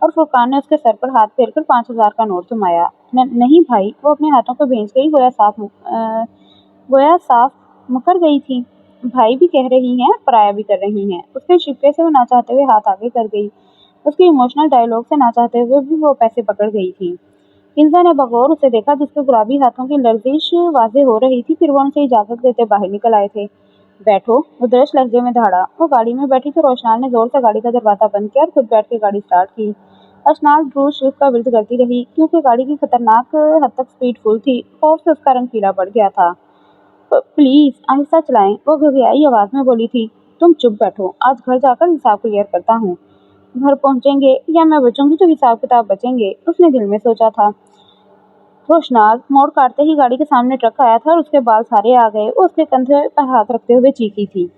और फुरकान ने उसके सर पर हाथ फेरकर 5,000 का नोट थमाया। नहीं भाई, वो अपने हाथों को भींच गई, गोया साफ मुकर गई थी। भाई भी कह रही हैं, पराया भी कर रही हैं। उसके शिक्के से वो ना चाहते हुए हाथ आगे कर गई। उसके इमोशनल डायलॉग से ना चाहते हुए भी वो पैसे पकड़ गई थी। किंजा ने बगौर उसे देखा, जिसके गुलाबी हाथों की लर्जिश वाज़ेह हो रही थी। फिर वो उनसे इजाज़त लेते बाहर निकल आए थे। बैठो, वो दर्श लहजे में दहाड़ा। वो गाड़ी में बैठी तो रोशनाल ने जोर से गाड़ी का दरवाज़ा बंद किया और खुद बैठ के गाड़ी स्टार्ट की। रोशनाल ड्रू शिफ्ट का विरोध करती रही, क्योंकि गाड़ी की खतरनाक हद तक स्पीड फुल थी। खौफ से उसका रंग पीला पड़ गया था। प्लीज आहिस्ता चलाएं, वो घबराई आवाज में बोली थी। तुम चुप बैठो, आज घर जाकर हिसाब क्लियर करता हूँ। घर पहुंचेंगे या मैं बचूंगी तो हिसाब किताब बचेंगे, उसने दिल में सोचा था। रोशनाल मोड़ काटते ही गाड़ी के सामने ट्रक आया था और उसके बाल सारे आ गए। वो उसके कंधे पर हाथ रखते हुए चीखी थी।